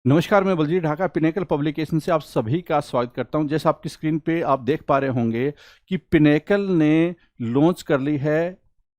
नमस्कार, मैं Baljeet Dhaka pinnacle publication से आप सभी का स्वागत करता हूं। जैसे आपकी स्क्रीन पे आप देख पा रहे होंगे कि पिनेकल ने लॉन्च कर ली है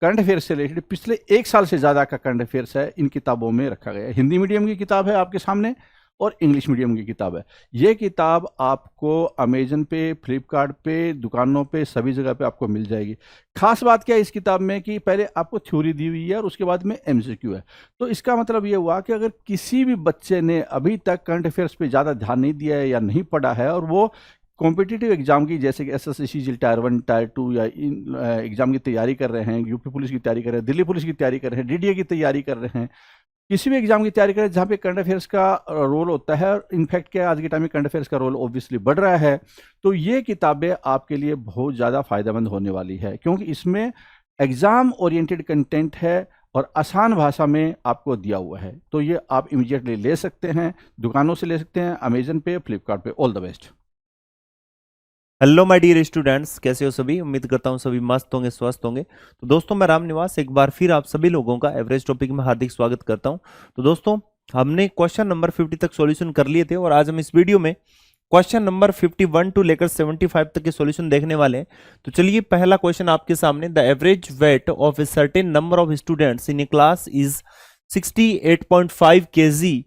करंट अफेयर्स से रिलेटेड पिछले 1 साल से ज़्यादा का करंट अफेयर्स है इन किताबों में रखा गया है। हिंदी मीडियम की किताब है आपके सामने और इंग्लिश मीडियम की किताब है। ये किताब आपको अमेजन पे, फ्लिपकार्ट पे, दुकानों पे, सभी जगह पे आपको मिल जाएगी। खास बात क्या है इस किताब में कि पहले आपको थ्योरी दी हुई है और उसके बाद में एमसीक्यू है। तो इसका मतलब ये हुआ कि अगर किसी भी बच्चे ने अभी तक करंट अफेयर्स पे ज़्यादा ध्यान नहीं दिया है या नहीं पढ़ा है और वो कॉम्पिटिटिव एग्जाम की जैसे कि एसएससी सीजीएल टायर 1 टायर 2 या इन एग्जाम की तैयारी कर रहे हैं, यूपी पुलिस की तैयारी कर रहे हैं, दिल्ली पुलिस की तैयारी कर रहे हैं, डीडीए की तैयारी कर रहे हैं, किसी भी एग्जाम की तैयारी करें जहाँ पे करंट अफेयर्स का रोल होता है और इनफैक्ट क्या आज के टाइम में करंट अफेयर्स का रोल ऑब्वियसली बढ़ रहा है। तो ये किताबें आपके लिए बहुत ज़्यादा फायदेमंद होने वाली है क्योंकि इसमें एग्जाम ओरिएंटेड कंटेंट है और आसान भाषा में आपको दिया हुआ है। तो ये आप इमीडिएटली ले सकते हैं, दुकानों से ले सकते हैं, अमेजन पे, फ्लिपकार्ट पे। All the best. Hello my dear students, कैसे हो सभी। उम्मीद करता हूँ सभी मस्त होंगे, स्वस्थ होंगे। तो दोस्तों, मैं राम निवास एक बार फिर आप सभी लोगों का एवरेज टॉपिक में हार्दिक स्वागत करता हूँ। तो दोस्तों, हमने क्वेश्चन नंबर 50 तक सॉल्यूशन कर लिए थे और आज हम इस वीडियो में क्वेश्चन नंबर 51 टू लेकर 75 तक के सॉल्यूशन देखने वाले हैं। तो चलिए, पहला क्वेश्चन आपके सामने। The average weight of a certain number of students in a class is 68.5 kg.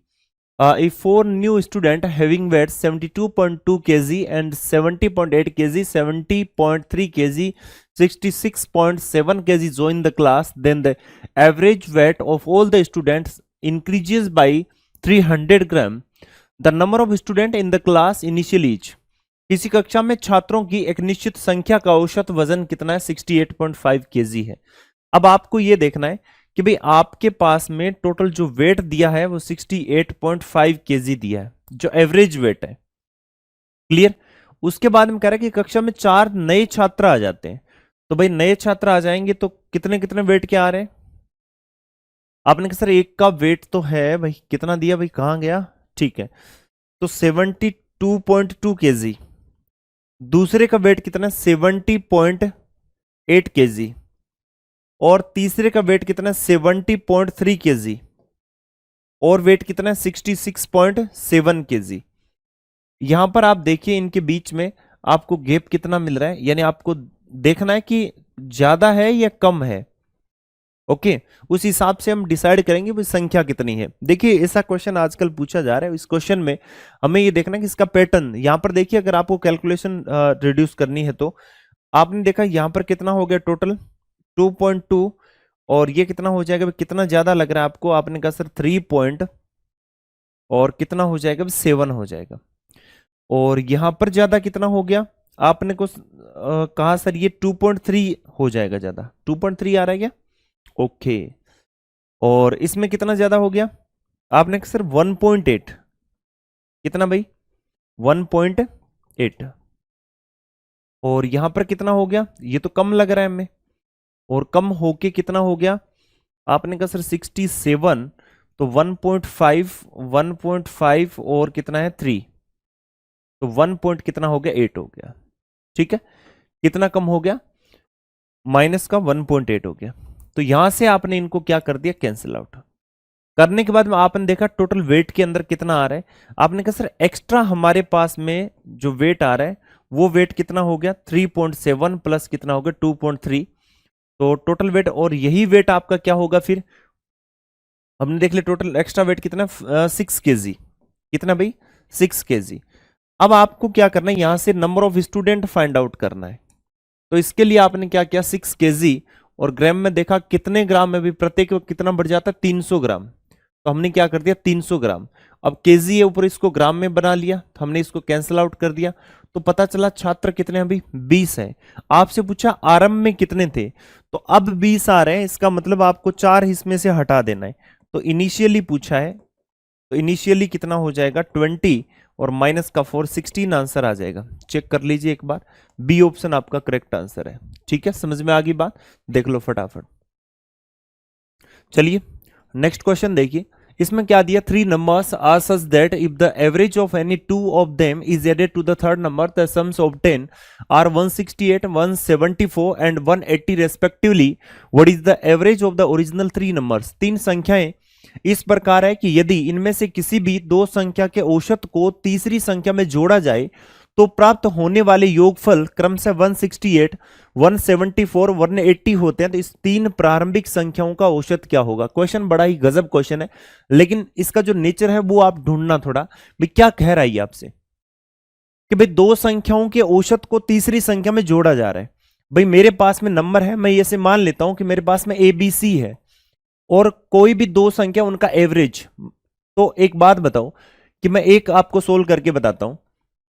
If 4 new student having weight 72.2 kg and 70.8 kg, 70.3 kg, 66.7 kg join the class, then the average weight of all the students increases by 300 gram. The number of student in the class initially is. किसी कक्षा में छात्रों की एक निश्चित संख्या का औसत वजन कितना है? 68.5 kg है। अब आपको यह देखना है कि भाई आपके पास में टोटल जो वेट दिया है वो 68.5 kg दिया है, जो एवरेज वेट है। क्लियर। उसके बाद में कह रहा है कि कक्षा में 4 नए छात्र आ जाते हैं। तो भाई नए छात्र आ जाएंगे तो कितने कितने वेट के आ रहे हैं? आपने कहा सर एक का वेट तो है भाई, कितना दिया भाई, कहां गया? ठीक है, तो 72.2 kg। दूसरे का वेट कितना? 70.8 kg। और तीसरे का वेट कितना है? 70.3 kg। और वेट कितना है? 66.7 kg। यहां पर आप देखिए इनके बीच में आपको गैप कितना मिल रहा है, यानी आपको देखना है कि ज्यादा है या कम है। ओके, उस हिसाब से हम डिसाइड करेंगे भाई संख्या कितनी है। देखिए, ऐसा क्वेश्चन आजकल पूछा जा रहा है। इस क्वेश्चन में हमें ये देखना है कि इसका पैटर्न यहां पर देखिए। अगर आपको कैलकुलेशन रिड्यूस करनी है तो आपने देखा यहां पर कितना हो गया टोटल 2.2, और ये कितना हो जाएगा? कितना ज्यादा लग रहा है आपको? आपने कहा सर 3 पॉइंट, और कितना हो जाएगा? 7 हो जाएगा। और यहां पर ज्यादा कितना हो गया? आपने को कहा सर ये 2.3 हो जाएगा ज्यादा। 2.3 आ रहा है क्या? ओके। और इसमें कितना ज्यादा हो गया? आपने कहा सर 1.8। कितना भाई? 1.8। और यहां पर कितना हो गया? ये तो कम लग रहा है हमें। और कम होके कितना हो गया? आपने कहा सर 67, तो 1.5, 1.5 और कितना है 3, तो 1 पॉइंट कितना हो गया? 8 हो गया। ठीक है, कितना कम हो गया? माइनस का 1.8 हो गया। तो यहां से आपने इनको क्या कर दिया? कैंसिल आउट करने के बाद में आपने देखा टोटल वेट के अंदर कितना आ रहा है। आपने कहा सर एक्स्ट्रा हमारे पास में जो वेट आ रहा है वो वेट कितना हो गया? 3.7 प्लस कितना हो गया? 2.3। तो टोटल वेट, और यही वेट आपका क्या होगा फिर? हमने देख लिया टोटल एक्स्ट्रा वेट कितना? 6 kg। कितना भाई? 6 kg। अब आपको क्या करना है? यहां से number of student find out करना है। तो इसके लिए आपने क्या किया? 6 kg, और ग्राम में देखा कितने ग्राम में भी प्रत्येक कितना बढ़ जाता है? 300 ग्राम। तो हमने क्या कर दिया? 300 ग्राम। अब केजी है ऊपर, इसको ग्राम में बना लिया, तो हमने इसको कैंसिल आउट कर दिया। तो पता चला छात्र कितने हैं? अभी 20 है। आपसे पूछा आरंभ में कितने थे, तो अब 20 आ रहे हैं। इसका मतलब आपको 4 इसमें से हटा देना है। तो इनिशियली पूछा है, तो इनिशियली कितना हो जाएगा? 20, और माइनस का 4, 16 आंसर आ जाएगा। चेक कर लीजिए एक बार, बी ऑप्शन आपका करेक्ट आंसर है। ठीक है, समझ में आ गई बात? देख लो फटाफट। चलिए नेक्स्ट क्वेश्चन देखिए। इसमें क्या दिया? 3 numbers are such that if the average of any 2 of them is added to the third number, the sums obtained are 168, 174 and 180 respectively. What is the average of the original 3 numbers? 3 संख्याएं इस प्रकार है कि यदि इनमें से किसी भी दो संख्या के औसत को तीसरी संख्या में जोड़ा जाए तो प्राप्त होने वाले योगफल क्रमशः 168, 174, 180 होते हैं। तो इस तीन प्रारंभिक संख्याओं का औसत क्या होगा? क्वेश्चन बड़ा ही गजब क्वेश्चन है, लेकिन इसका जो नेचर है वो आप ढूंढना थोड़ा। भाई क्या कह रहा है ये आपसे कि भाई दो संख्याओं के औसत को तीसरी संख्या में जोड़ा जा रहा है। भाई मेरे पास में नंबर है, मैं ऐसे मान लेता हूं कि मेरे पास में ABC है और कोई भी दो संख्या उनका एवरेज। तो एक बात बताओ कि मैं एक आपको सोल्व करके बताता हूं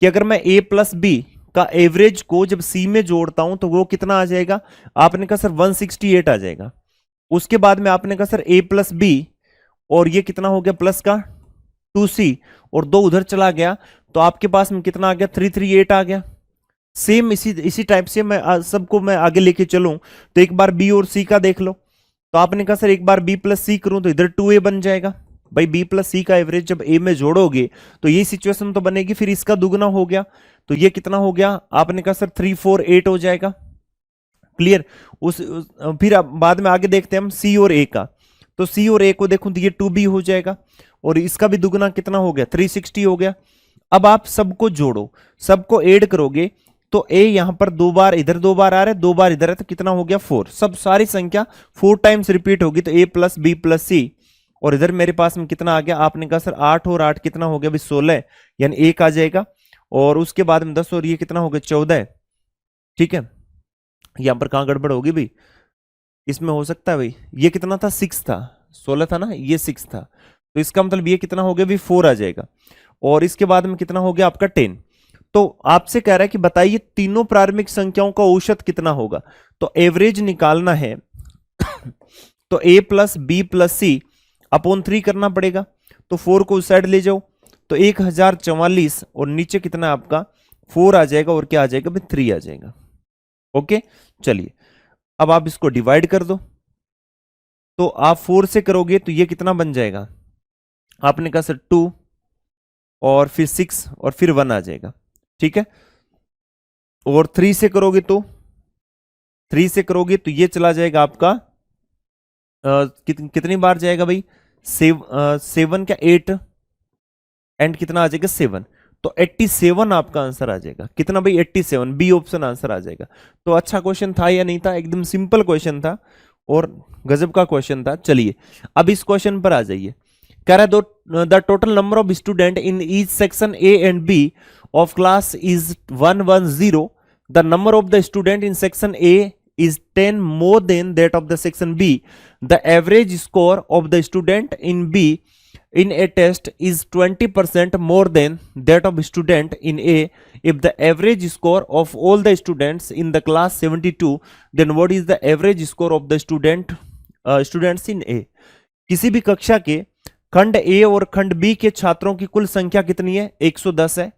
कि अगर मैं A प्लस बी का एवरेज को जब C में जोड़ता हूं तो वो कितना आ जाएगा? आपने कहा सर 168 आ जाएगा। उसके बाद में आपने कहा सर A प्लस बी और ये कितना हो गया प्लस का 2C और 2 उधर चला गया तो आपके पास में कितना आ गया? 338 आ गया। सेम इसी टाइप से मैं सबको मैं आगे लेके चलूं तो एक बार B और C का देख लो। तो आपने कहा सर एक बार B प्लस C करूं तो इधर 2A बन जाएगा। भाई B प्लस C का एवरेज जब A में जोड़ोगे तो ये सिचुएशन तो बनेगी, फिर इसका दुगना हो गया तो ये कितना हो गया? आपने कहा सर 348 हो जाएगा। क्लियर? फिर अब बाद में आगे देखते हैं हम C और A का। तो C और A को देखूं तो ये 2B हो जाएगा और इसका भी दुगना कितना हो गया? 360 हो गया। अब आप सबको जोड़ो, सबको ऐड करोगे तो A यहां पर 2 बार इधर 2 बार आ रहा है, 2 बार इधर है, तो कितना हो गया? 4। सब सारी संख्या 4 टाइम्स रिपीट होगी तो A plus B plus C। और इधर मेरे पास में कितना आ गया? आपने कहा सर 8 और 8 कितना हो गया? भाई 16, यानी 1 आ जाएगा। और उसके बाद में 10 और ये कितना हो गया? 14। ठीक है, यहां पर कहां गड़बड़ होगी भाई? इसमें हो सकता है भाई ये कितना था? 6 था, 16 था ना, ये 6 था, तो इसका मतलब ये कितना हो गया भाई? 4 आ जाएगा। और इसके बाद में कितना हो गया आपका? 10। तो आपसे कह रहा है कि बताइए तीनों प्रारंभिक संख्याओं का औसत कितना होगा? तो एवरेज निकालना है तो A plus B plus C upon 3 करना पड़ेगा। तो 4 को उस साइड ले जाओ तो 1044 और नीचे कितना आपका? 4 आ जाएगा और क्या आ जाएगा भाई? 3 आ जाएगा। ओके, चलिए अब आप इसको डिवाइड कर दो। तो आप 4 से करोगे तो ये कितना बन जाएगा? आपने कहा सर 2 और फिर 6 और फिर 1 आ जाएगा। ठीक है, और 3 से करोगे तो 3 से करोगे तो ये चला जाएगा आपका कितनी बार जाएगा भाई? 7 का 8 एंड कितना आ जाएगा? 7। तो 87 आपका आंसर आ जाएगा। कितना भाई? 87। बी ऑप्शन आंसर आ जाएगा। तो अच्छा क्वेश्चन था या नहीं था? एकदम सिंपल क्वेश्चन था और गजब का क्वेश्चन था। चलिए अब इस क्वेश्चन पर आ जाइए। कह रहा है the total number of student in each section A and B of class is 110। The number of the student in section A is 10 more than that of the section B. The average score of the student in B in a test is 20% more than that of student in A. If the average score of all the students in the class 72, then what is the average score of the students in A? किसी भी कक्षा के खंड A और खंड B के छात्रों की कुल संख्या कितनी है? 110 है।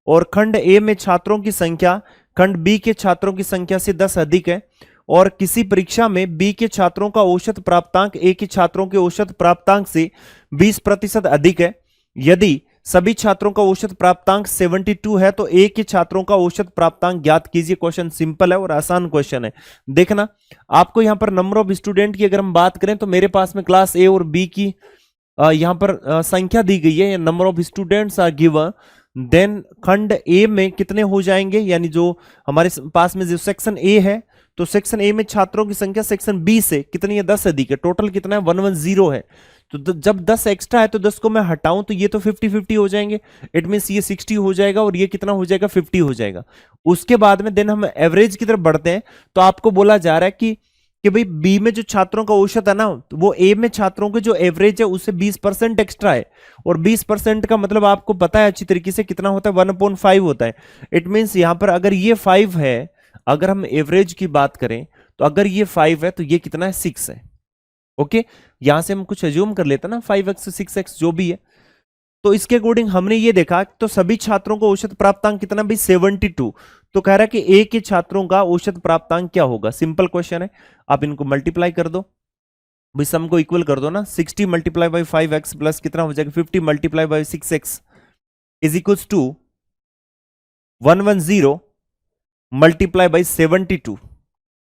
और खंड A में छात्रों की संख्या खंड B के छात्रों की संख्या से 10 अधिक है। और किसी परीक्षा में B के छात्रों का औसत प्राप्तांक A के छात्रों के औसत प्राप्तांक से 20% अधिक है। यदि सभी छात्रों का औसत प्राप्तांक 72 है तो A के छात्रों का औसत प्राप्तांक ज्ञात कीजिए। क्वेश्चन सिंपल है और आसान क्वेश्चन है। देखना आपको यहां पर नंबर ऑफ स्टूडेंट की अगर हम बात करें तो मेरे पास में क्लास A और B की यहां पर संख्या दी गई है, number of students are given. Then खंड ए में कितने हो जाएंगे? यानी जो हमारे पास में जो सेक्शन ए है तो सेक्शन ए में छात्रों की संख्या सेक्शन बी से कितनी है? 10 अधिक है। टोटल कितना है? 110 है। तो जब 10 एक्स्ट्रा है तो 10 को मैं हटाऊं तो ये तो 50-50 हो जाएंगे। इट मींस ये 60 हो जाएगा और ये कितना हो जाएगा? 50 हो जाएगा। उसके बाद में देन हम एवरेज की तरफ बढ़ते हैं तो आपको बोला जा रहा है कि भाई बी में जो छात्रों का औसत है ना तो वो ए में छात्रों के जो एवरेज है उससे 20% एक्स्ट्रा है। और 20% का मतलब आपको पता है अच्छी तरीके से कितना होता है? 1/5 होता है। इट मींस यहां पर अगर ये 5 है, अगर हम एवरेज की बात करें तो अगर ये 5 है तो ये कितना है? 6 है। ओके, यहां से हम कुछ अज्यूम कर लेते हैं ना, 5x 6x जो भी है। तो इसके अकॉर्डिंग हमने ये देखा तो सभी छात्रों को औसत प्राप्तांक कितना भाई? 72। तो कह रहा है कि ए के छात्रों का औसत प्राप्तांक क्या होगा? सिंपल क्वेश्चन है, आप इनको मल्टीप्लाई कर दो भाई, सम को इक्वल कर दो ना। 60 मल्टीप्लाई बाई 5x प्लस कितना हो जाएगा? 50 multiply by 6x is equal to 110 multiply by 72।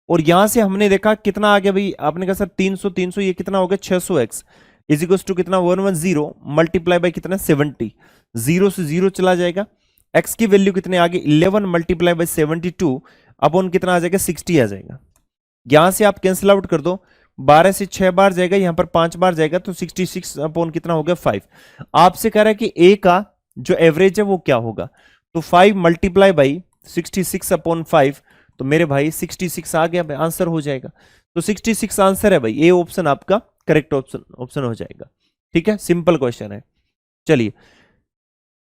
और यहां से हमने देखा कितना आ गया भाई? आपने कहा सर 300 300, ये कितना हो गया? 600x। इज इक्वल टू कितना 110 मल्टीप्लाई बाय कितना 70, 0 से 0 चला जाएगा। x की वैल्यू कितने आ गई 11 मल्टीप्लाई बाय 72 अपॉन कितना आ जाएगा 60 आ जाएगा। यहां से आप कैंसिल आउट कर दो, 12 से 6 बार जाएगा, यहां पर 5 बार जाएगा, तो 66 अपॉन कितना हो गया 5। आपसे कह रहा है कि a का जो एवरेज है वो क्या होगा, तो 5 मल्टीप्लाई बाई 66 अपॉन 5, तो मेरे भाई 66 आ गया, आंसर हो जाएगा। तो 66 आंसर है भाई, ए ऑप्शन आपका करेक्ट ऑप्शन हो जाएगा। ठीक है, सिंपल क्वेश्चन है। चलिए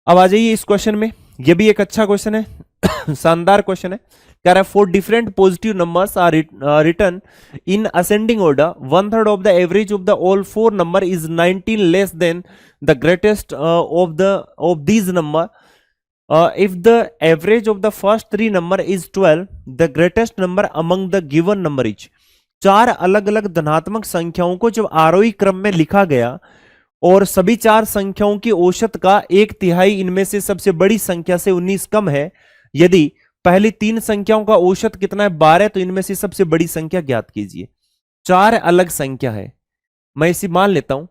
अब आ जाइए इस क्वेश्चन में, ये भी एक अच्छा क्वेश्चन है शानदार क्वेश्चन है। कह रहा है 4 different positive numbers are written in ascending order, 1/3 of the average of the all 4 number is 19 less than the greatest of these number, if the average of the first 3 number is 12, the greatest number among the given number is। 4 अलग अलग धनात्मक संख्याओं को जब आरोही क्रम में लिखा गया और सभी 4 संख्याओं की औसत का 1/3 इनमें से सबसे बड़ी संख्या से 19 कम है, यदि पहली 3 संख्याओं का औसत कितना है 12, तो इनमें से सबसे बड़ी संख्या ज्ञात कीजिए। 4 अलग संख्या है, मैं इसी मान लेता हूं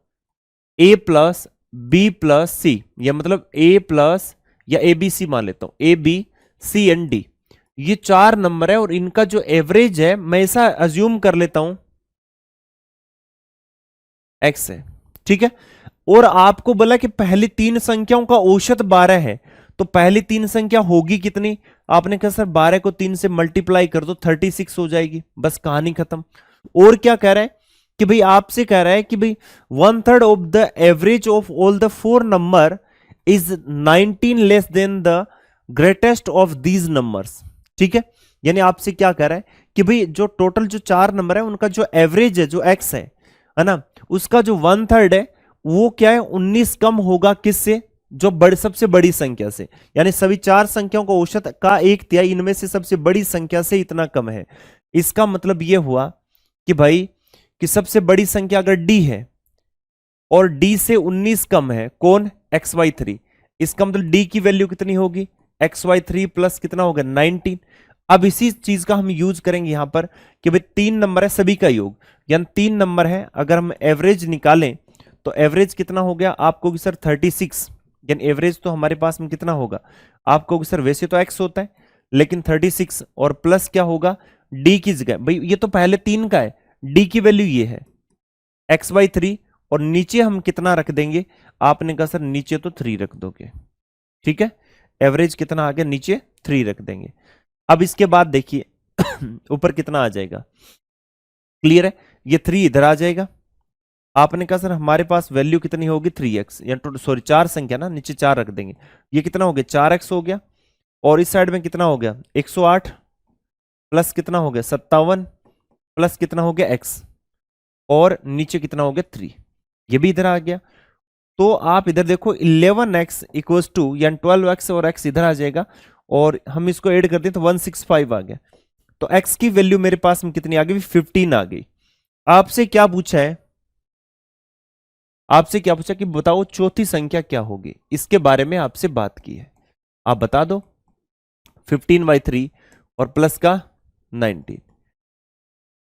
a प्लस बी प्लस सी, या मतलब a प्लस या ए बी सी मान लेता हूं, A B C and D, ये 4 नंबर है और इनका जो एवरेज है मैं ऐसा अज्यूम कर लेता हूं x है। ठीक है, और आपको बोला कि पहली 3 संख्याओं का औसत 12 है, तो पहली 3 संख्या होगी कितनी, आपने कहा सर 12 को 3 से मल्टीप्लाई कर दो 36 हो जाएगी, बस कहानी खत्म। और क्या कह रहा है कि भाई, आपसे कह रहा है कि भाई 1/3 of the average of all the 4 number is 19 less than the greatest of these numbers. ठीक है, यानी आपसे क्या कह रहा है कि भाई जो टोटल जो 4 नंबर है उनका जो एवरेज है जो x है ना, उसका जो 1/3 है वो क्या है 19 कम होगा किससे, जो सबसे बड़ी संख्या से, यानी सभी 4 संख्याओं को औसत का 1/3 इनमें से सबसे बड़ी संख्या से इतना कम है। इसका मतलब यह हुआ कि भाई कि सबसे बड़ी संख्या अगर d है और d से 19 कम है, कौन xy3, इसका मतलब d की वैल्यू कितनी होगी xy3 प्लस कितना होगा 19। अब इसी चीज का हम यूज करेंगे यहां पर कि भाई 3 नंबर है सभी का योग, यानी 3 नंबर है, अगर हम एवरेज निकालें तो एवरेज कितना हो गया आपको कि सर 36, यानी एवरेज तो हमारे पास में कितना होगा, आपको कि सर वैसे तो x होता है लेकिन 36 और प्लस क्या होगा d की जगह, भाई ये तो पहले 3 का है, d की वैल्यू ये है xy3 और नीचे हम कितना रख देंगे, आपने कहा सर नीचे तो 3 रख दोगे। ठीक है, एवरेज कितना आ गया नीचे 3 रख देंगे। अब इसके बाद देखिए ऊपर कितना आ जाएगा, क्लियर है, ये 3 इधर आ जाएगा। आपने कहा सर हमारे पास वैल्यू कितनी होगी 3x, या सॉरी 4 संख्या ना, नीचे 4 रख देंगे, ये कितना हो गया 4x हो गया, और इस साइड में कितना हो गया 108 प्लस कितना हो गया 57 प्लस कितना हो गया x, और नीचे कितना हो गया 3, ये भी इधर आ गया। तो आप इधर देखो 11x इक्वल्स टू, यानी 12x और x इधर आ जाएगा, और हम इसको ऐड कर दें तो 165 आ गया। तो x की वैल्यू मेरे पास में कितनी आ गई 15 आ गई। आपसे क्या पूछा है, आपसे क्या पूछा कि बताओ चौथी संख्या क्या होगी, इसके बारे में आपसे बात की है, आप बता दो। 15/3 और प्लस का 19,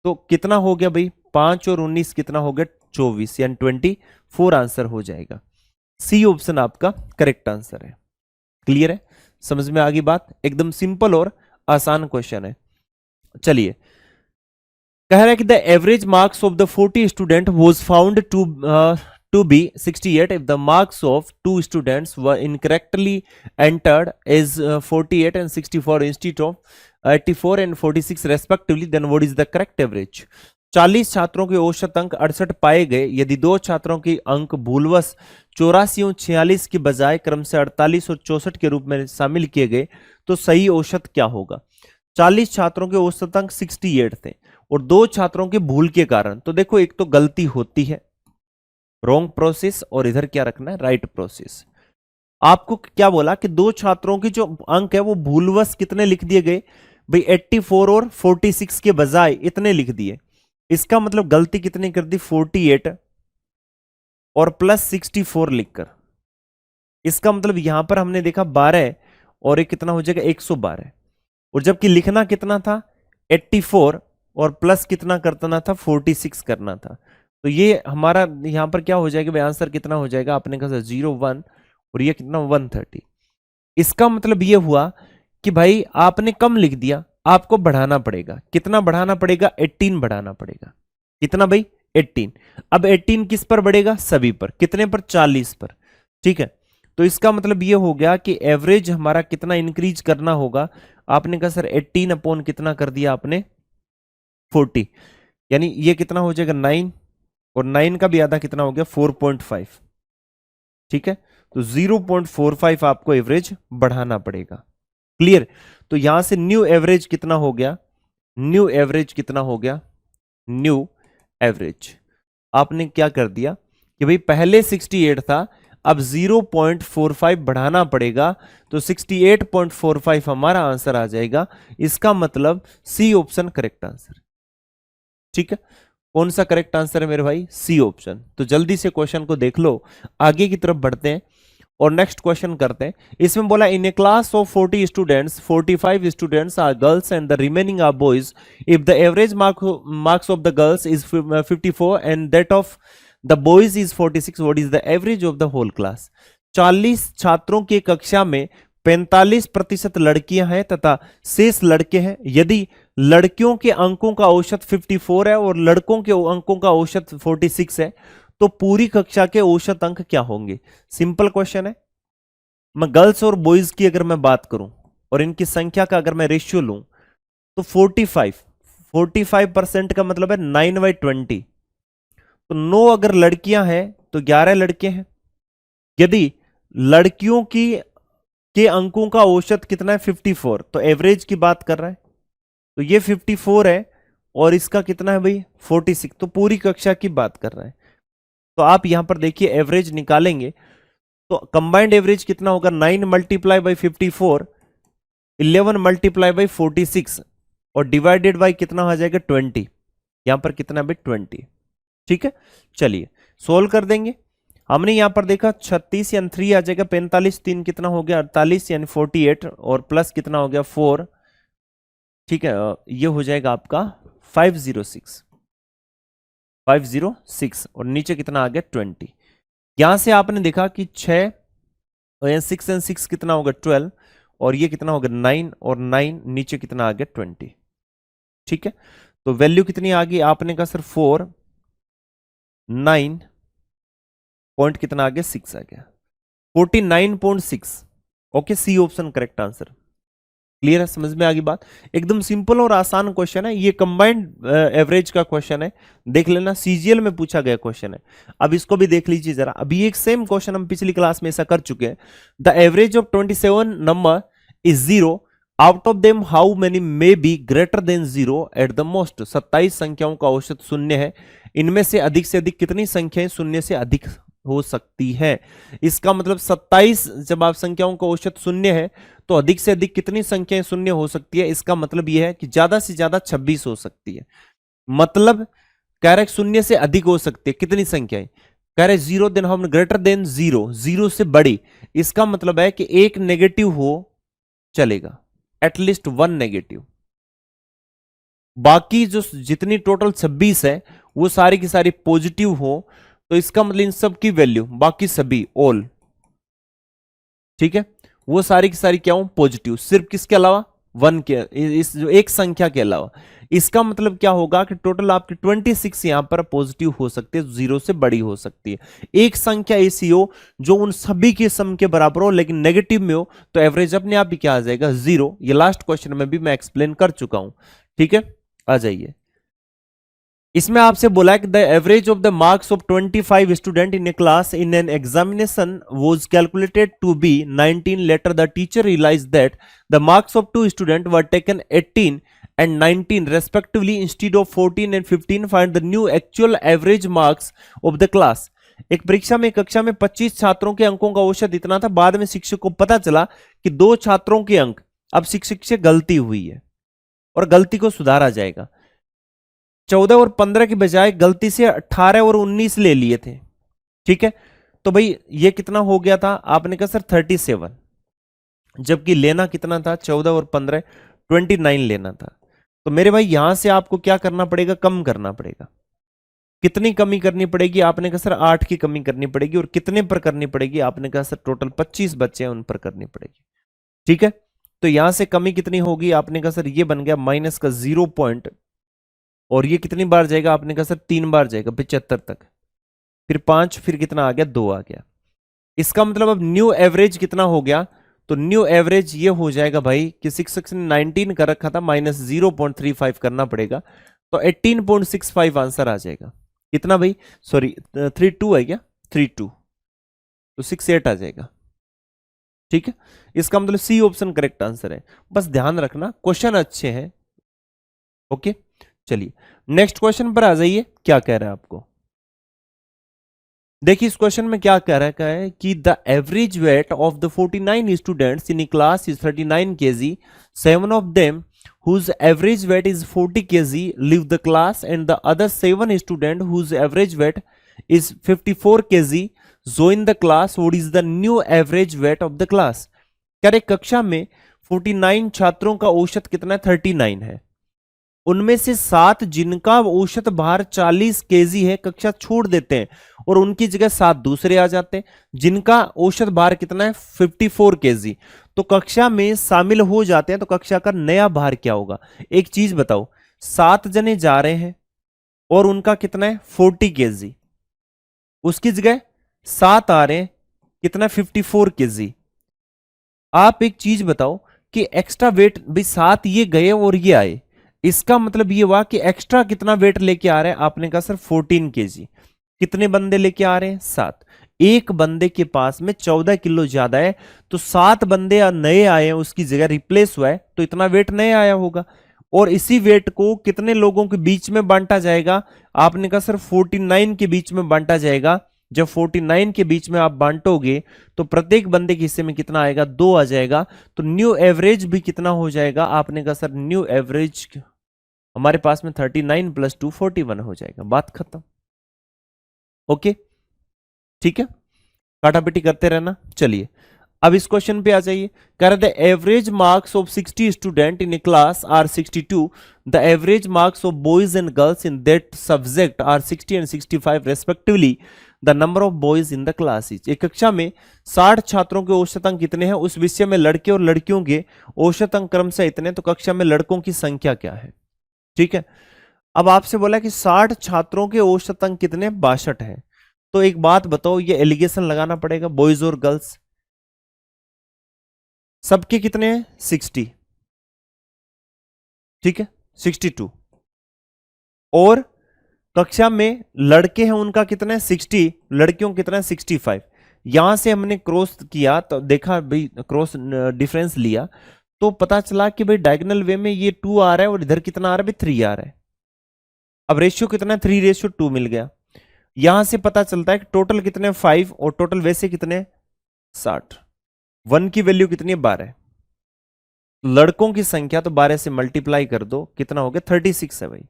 तो कितना हो गया भाई 5 और 19 कितना हो गया 24, यानी 24 आंसर हो जाएगा। सी ऑप्शन आपका करेक्ट आंसर है। क्लियर है, समझ में आ गई बात, एकदम सिंपल और आसान क्वेश्चन है। चलिए कह रहा है कि the average marks of the 40 student was found to be 68 if the marks of 2 students were incorrectly entered as 48 and 64 instead of 84 and 46 respectively, then what is the correct average। 40 छात्रों के औसत अंक 68 पाए गए, यदि 2 छात्रों के अंक भूलवश 84 और 46 की बजाय क्रम से 48 और 64 के रूप में शामिल किए गए तो सही औसत क्या होगा। 40 छात्रों के औसत अंक 68 थे और 2 छात्रों के भूल के कारण, तो देखो एक तो गलती होती है रॉन्ग प्रोसेस, और इधर क्या रखना है राइट प्रोसेस। आपको क्या बोला कि 2 छात्रों के जो अंक है वो भूलवश कितने लिख दिए गए भाई 84 और 46 के बजाय इतने लिख दिए, इसका मतलब गलती कितनी कर दी 48 और प्लस 64 लिखकर। इसका मतलब यहां पर हमने देखा 12 और एक कितना हो जाएगा 112, और जबकि लिखना कितना था 84 और प्लस कितना करना था 46 करना था। तो ये हमारा यहाँ पर क्या हो जाएगा भाई, आंसर कितना हो जाएगा, आपने कहा 0 1 और ये कितना 130। इसका मतलब ये हुआ कि भाई आपने कम लिख दिया, आपको बढ़ाना पड़ेगा। कितना बढ़ाना पड़ेगा, 18 बढ़ाना पड़ेगा। कितना भाई, 18। अब 18 किस पर बढ़ेगा, सभी पर। कितने पर, 40 पर। ठीक है, तो इसका मतलब ये हो गया कि एवरेज हमारा कितना इंक्रीज करना होगा। आपने कहा सर 18 अपॉन कितना कर दिया आपने, 40, यानी ये कितना हो जाएगा 9, और 9 का भी आधा कितना हो गया 4.5। ठीक है, तो 0.45 आपको एवरेज बढ़ाना पड़ेगा। क्लियर। तो यहां से न्यू एवरेज कितना हो गया, न्यू एवरेज कितना हो गया, न्यू एवरेज आपने क्या कर दिया कि भाई पहले 68 था, अब 0.45 बढ़ाना पड़ेगा, तो 68.45 हमारा आंसर आ जाएगा। इसका मतलब सी ऑप्शन करेक्ट आंसर। ठीक है, कौन सा करेक्ट आंसर है मेरे भाई, सी ऑप्शन। तो जल्दी से क्वेश्चन को देख लो, आगे की तरफ बढ़ते हैं और नेक्स्ट क्वेश्चन करते हैं। इसमें बोला in a class of 40 students 45 students are girls and the remaining are boys. If the average marks of the girls is 54 and that of the boys is 46, what is the average of the whole class. 40 छात्रों की कक्षा में 45% लड़कियां हैं तथा शेष लड़के हैं। यदि लड़कियों के अंकों का औसत 54 है और लड़कों के अंकों का औसत 46 है, तो पूरी कक्षा के औसत अंक क्या होंगे। सिंपल क्वेश्चन है। मैं गर्ल्स और बॉयज की अगर मैं बात करूं और इनकी संख्या का अगर मैं रेशियो लूं, तो 45% का मतलब है 9/20। तो 9 अगर लड़कियां हैं तो 11 लड़के हैं। यदि लड़कियों की के अंकों का औसत कितना है 54, तो एवरेज की बात कर रहा है, तो ये 54 है और इसका कितना है भाई 46, तो पूरी कक्षा की बात कर रहा है। तो आप यहां पर देखिए एवरेज निकालेंगे तो कंबाइंड एवरेज कितना होगा, 9 मल्टीप्लाई बाई 54, 11 मल्टीप्लाई बाई 46 और डिवाइडेड बाई कितना हो जाएगा 20। यहां पर कितना है भाई 20। ठीक है, चलिए सोल्व कर देंगे। हमने यहां पर देखा 36 यानी 3 आ जाएगा, 45 3 कितना हो गया 48 यानी 48 और प्लस कितना हो गया 4। ठीक है, ये हो जाएगा आपका 506 और नीचे कितना आ गया 20। यहां से आपने देखा कि 6 6 एंड 6 कितना होगा 12 और ये कितना होगा 9 और 9 नीचे कितना आ गया 20। ठीक है, तो वैल्यू कितनी आ गई, आपने कहा सर 4 9 पॉइंट कितना आ गया 6 आ गया 49.6। Okay, C option correct answer. Clear है, समझ में आ गई बात। एकदम सिंपल और आसान क्वेश्चन है, ये कंबाइंड एवरेज का क्वेश्चन है। देख लेना, सीजीएल में पूछा गया क्वेश्चन है। अब इसको भी देख लीजिए जरा। अभी एक सेम क्वेश्चन हम पिछली क्लास में ऐसा कर चुके हैं। The average of 27 number is 0, out of them how many may be greater than 0 at the most. 27 संख्याओं का औसत शून्य है, इनमें से अधिक कितनी संख्याएं शून्य से अधिक हो सकती है। इसका मतलब 27 जब आप संख्याओं का औसत शून्य है तो अधिक से अधिक कितनी संख्याएं शून्य हो सकती है। इसका मतलब यह है कि ज्यादा से ज्यादा 26 हो सकती है। मतलब कह रहे शून्य से अधिक हो सकती है कितनी संख्याएं, कह रहे 0 देन हम ग्रेटर देन 0, 0 से बड़ी। इसका मतलब है कि एक नेगेटिव हो चलेगा, एटलीस्ट 1 नेगेटिव। बाकी जो जितनी टोटल 26 है वो सारी की सारी पॉजिटिव हो, तो इसका मतलब इन सब की वैल्यू बाकी सभी ऑल, ठीक है, वो सारी की सारी क्या हो पॉजिटिव, सिर्फ किसके अलावा 1 के, इस जो एक संख्या के अलावा। इसका मतलब क्या होगा कि टोटल आपकी 26 यहां पर पॉजिटिव हो सकती है, 0 से बड़ी हो सकती है। एक संख्या ऐसी हो जो उन सभी के सम के बराबर हो लेकिन नेगेटिव में हो, तो एवरेज अपने आप ही क्या आ जाएगा 0। ये लास्ट क्वेश्चन में भी मैं एक्सप्लेन कर चुका हूं। ठीक है, आ जाइए। इसमें आपसे बोला है कि the average of the marks of 25 student in a class in an examination was calculated to be 19। Later the teacher realized that the marks of 2 student were taken 18 and 19 respectively instead of 14 and 15. Find the new actual average marks of the class. एक परीक्षा में कक्षा में 25 छात्रों के अंकों का औसत इतना था। बाद में शिक्षक को पता चला कि 2 छात्रों के अंक, अब शिक्षक से गलती हुई है और गलती को सुधारा जाएगा। 14 और 15 की बजाय गलती से 18 और 19 ले लिए थे। ठीक है, तो भाई ये कितना हो गया था, आपने कहा सर 37, जबकि लेना कितना था 14 और 15 29 लेना था। तो मेरे भाई यहां से आपको क्या करना पड़ेगा, कम करना पड़ेगा। कितनी कमी करनी पड़ेगी? आपने कहा सर 8 की कमी करनी पड़ेगी। और कितने पर करनी पड़ेगी? आपने कहा सर टोटल 25 बच्चे हैं उन पर करनी पड़ेगी। ठीक है, तो यहां से कमी कितनी होगी? आपने कहा सर ये बन गया माइनस का 0 पॉइंट, और ये कितनी बार जाएगा? आपने कहा सर 3 बार जाएगा 75 तक, फिर 5, फिर कितना आ गया? 2 आ गया। इसका मतलब अब न्यू एवरेज कितना हो गया? तो न्यू एवरेज ये हो जाएगा भाई कि 619 का रखा था, माइनस 0.35 करना पड़ेगा, तो 18.65 आंसर आ जाएगा। कितना भाई? सॉरी 32 है क्या? 32, तो 68 आ जाएगा। ठीक है, इसका मतलब सी ऑप्शन करेक्ट आंसर है। बस ध्यान रखना, क्वेश्चन अच्छे हैं। ओके, चलिए नेक्स्ट क्वेश्चन पर आ जाइए। क्या कह रहा है आपको? देखिए इस क्वेश्चन में क्या कह रखा है कि the average weight of the 49 students in class is 39 kg, 7 of them whose average weight is 40 kg leave the class and the other 7 student whose average weight is 54 kg join the class. What is the new average weight of the class? कह रहे कक्षा में 49 छात्रों का औसत कितना है? 39 है। उनमें से 7 जिनका औसत भार 40 केजी है कक्षा छोड़ देते हैं, और उनकी जगह 7 दूसरे आ जाते हैं जिनका औसत भार कितना है? 54 केजी। तो कक्षा में शामिल हो जाते हैं, तो कक्षा का नया भार क्या होगा? एक चीज बताओ, 7 जने जा रहे हैं और उनका कितना है? 40 केजी, उसकी जगह 7 आ रहे हैं, कितना? 54 केजी। आप एक चीज बताओ कि एक्स्ट्रा वेट भी 7 ये गए और ये आए, इसका मतलब ये हुआ कि एक्स्ट्रा कितना वेट लेके आ रहे हैं? आपने कहा सर 14 केजी। कितने बंदे लेके आ रहे हैं? 7। एक बंदे के पास में 14 किलो ज्यादा है, तो 7 बंदे नए आए हैं, उसकी जगह रिप्लेस हुआ है, तो इतना वेट नए आया होगा। और इसी वेट को कितने लोगों के बीच में बांटा जाएगा? आपने कहा सर 49 के बीच में बांटा जाएगा। जब 49 के बीच में आप बांटोगे तो प्रत्येक बंदे के हिस्से में कितना आएगा? 2 आ जाएगा। तो न्यू एवरेज भी कितना हो जाएगा? आपने कहा सर न्यू एवरेज हमारे पास में 39 + 2 41 हो जाएगा। बात खत्म। ओके, ठीक है, काटापिटी करते रहना। चलिए अब इस क्वेश्चन पे आ जाइए। कह रहे the average marks of 60 student in a class are 62, the average marks of boys and girls in that subject are 60 and 65 respectively, the number of boys in the class is. एक कक्षा में 60 छात्रों के औसत अंक कितने हैं? उस विषय में लड़के और लड़कियों के औसत अंक क्रम से इतने, तो कक्षा में लड़कों की संख्या क्या है? ठीक है, अब आपसे बोला कि 60 छात्रों के औसत अंक कितने? 62 है। तो एक बात बताओ, ये एलिगेशन लगाना पड़ेगा, बॉयज और गर्ल्स सबके कितने हैं? 60, ठीक है, 62। और कक्षा में लड़के हैं उनका कितना है? 60, लड़कियों कितना है? 65। यहां से हमने क्रॉस किया तो देखा भाई, क्रॉस डिफरेंस लिया तो पता चला कि भाई डायगोनल वे में ये 2 आ रहा है और इधर कितना आ रहा है? भाई 3 आ रहा है। अब रेशियो कितना है? 3:2 मिल गया। यहां से पता चलता है कि टोटल कितने? 5, और टोटल वैसे कितने? 60। 1 की वैल्यू कितनी है? 12। लड़कों की संख्या तो 12 से मल्टीप्लाई कर दो, कितना हो गया? 36 है भाई।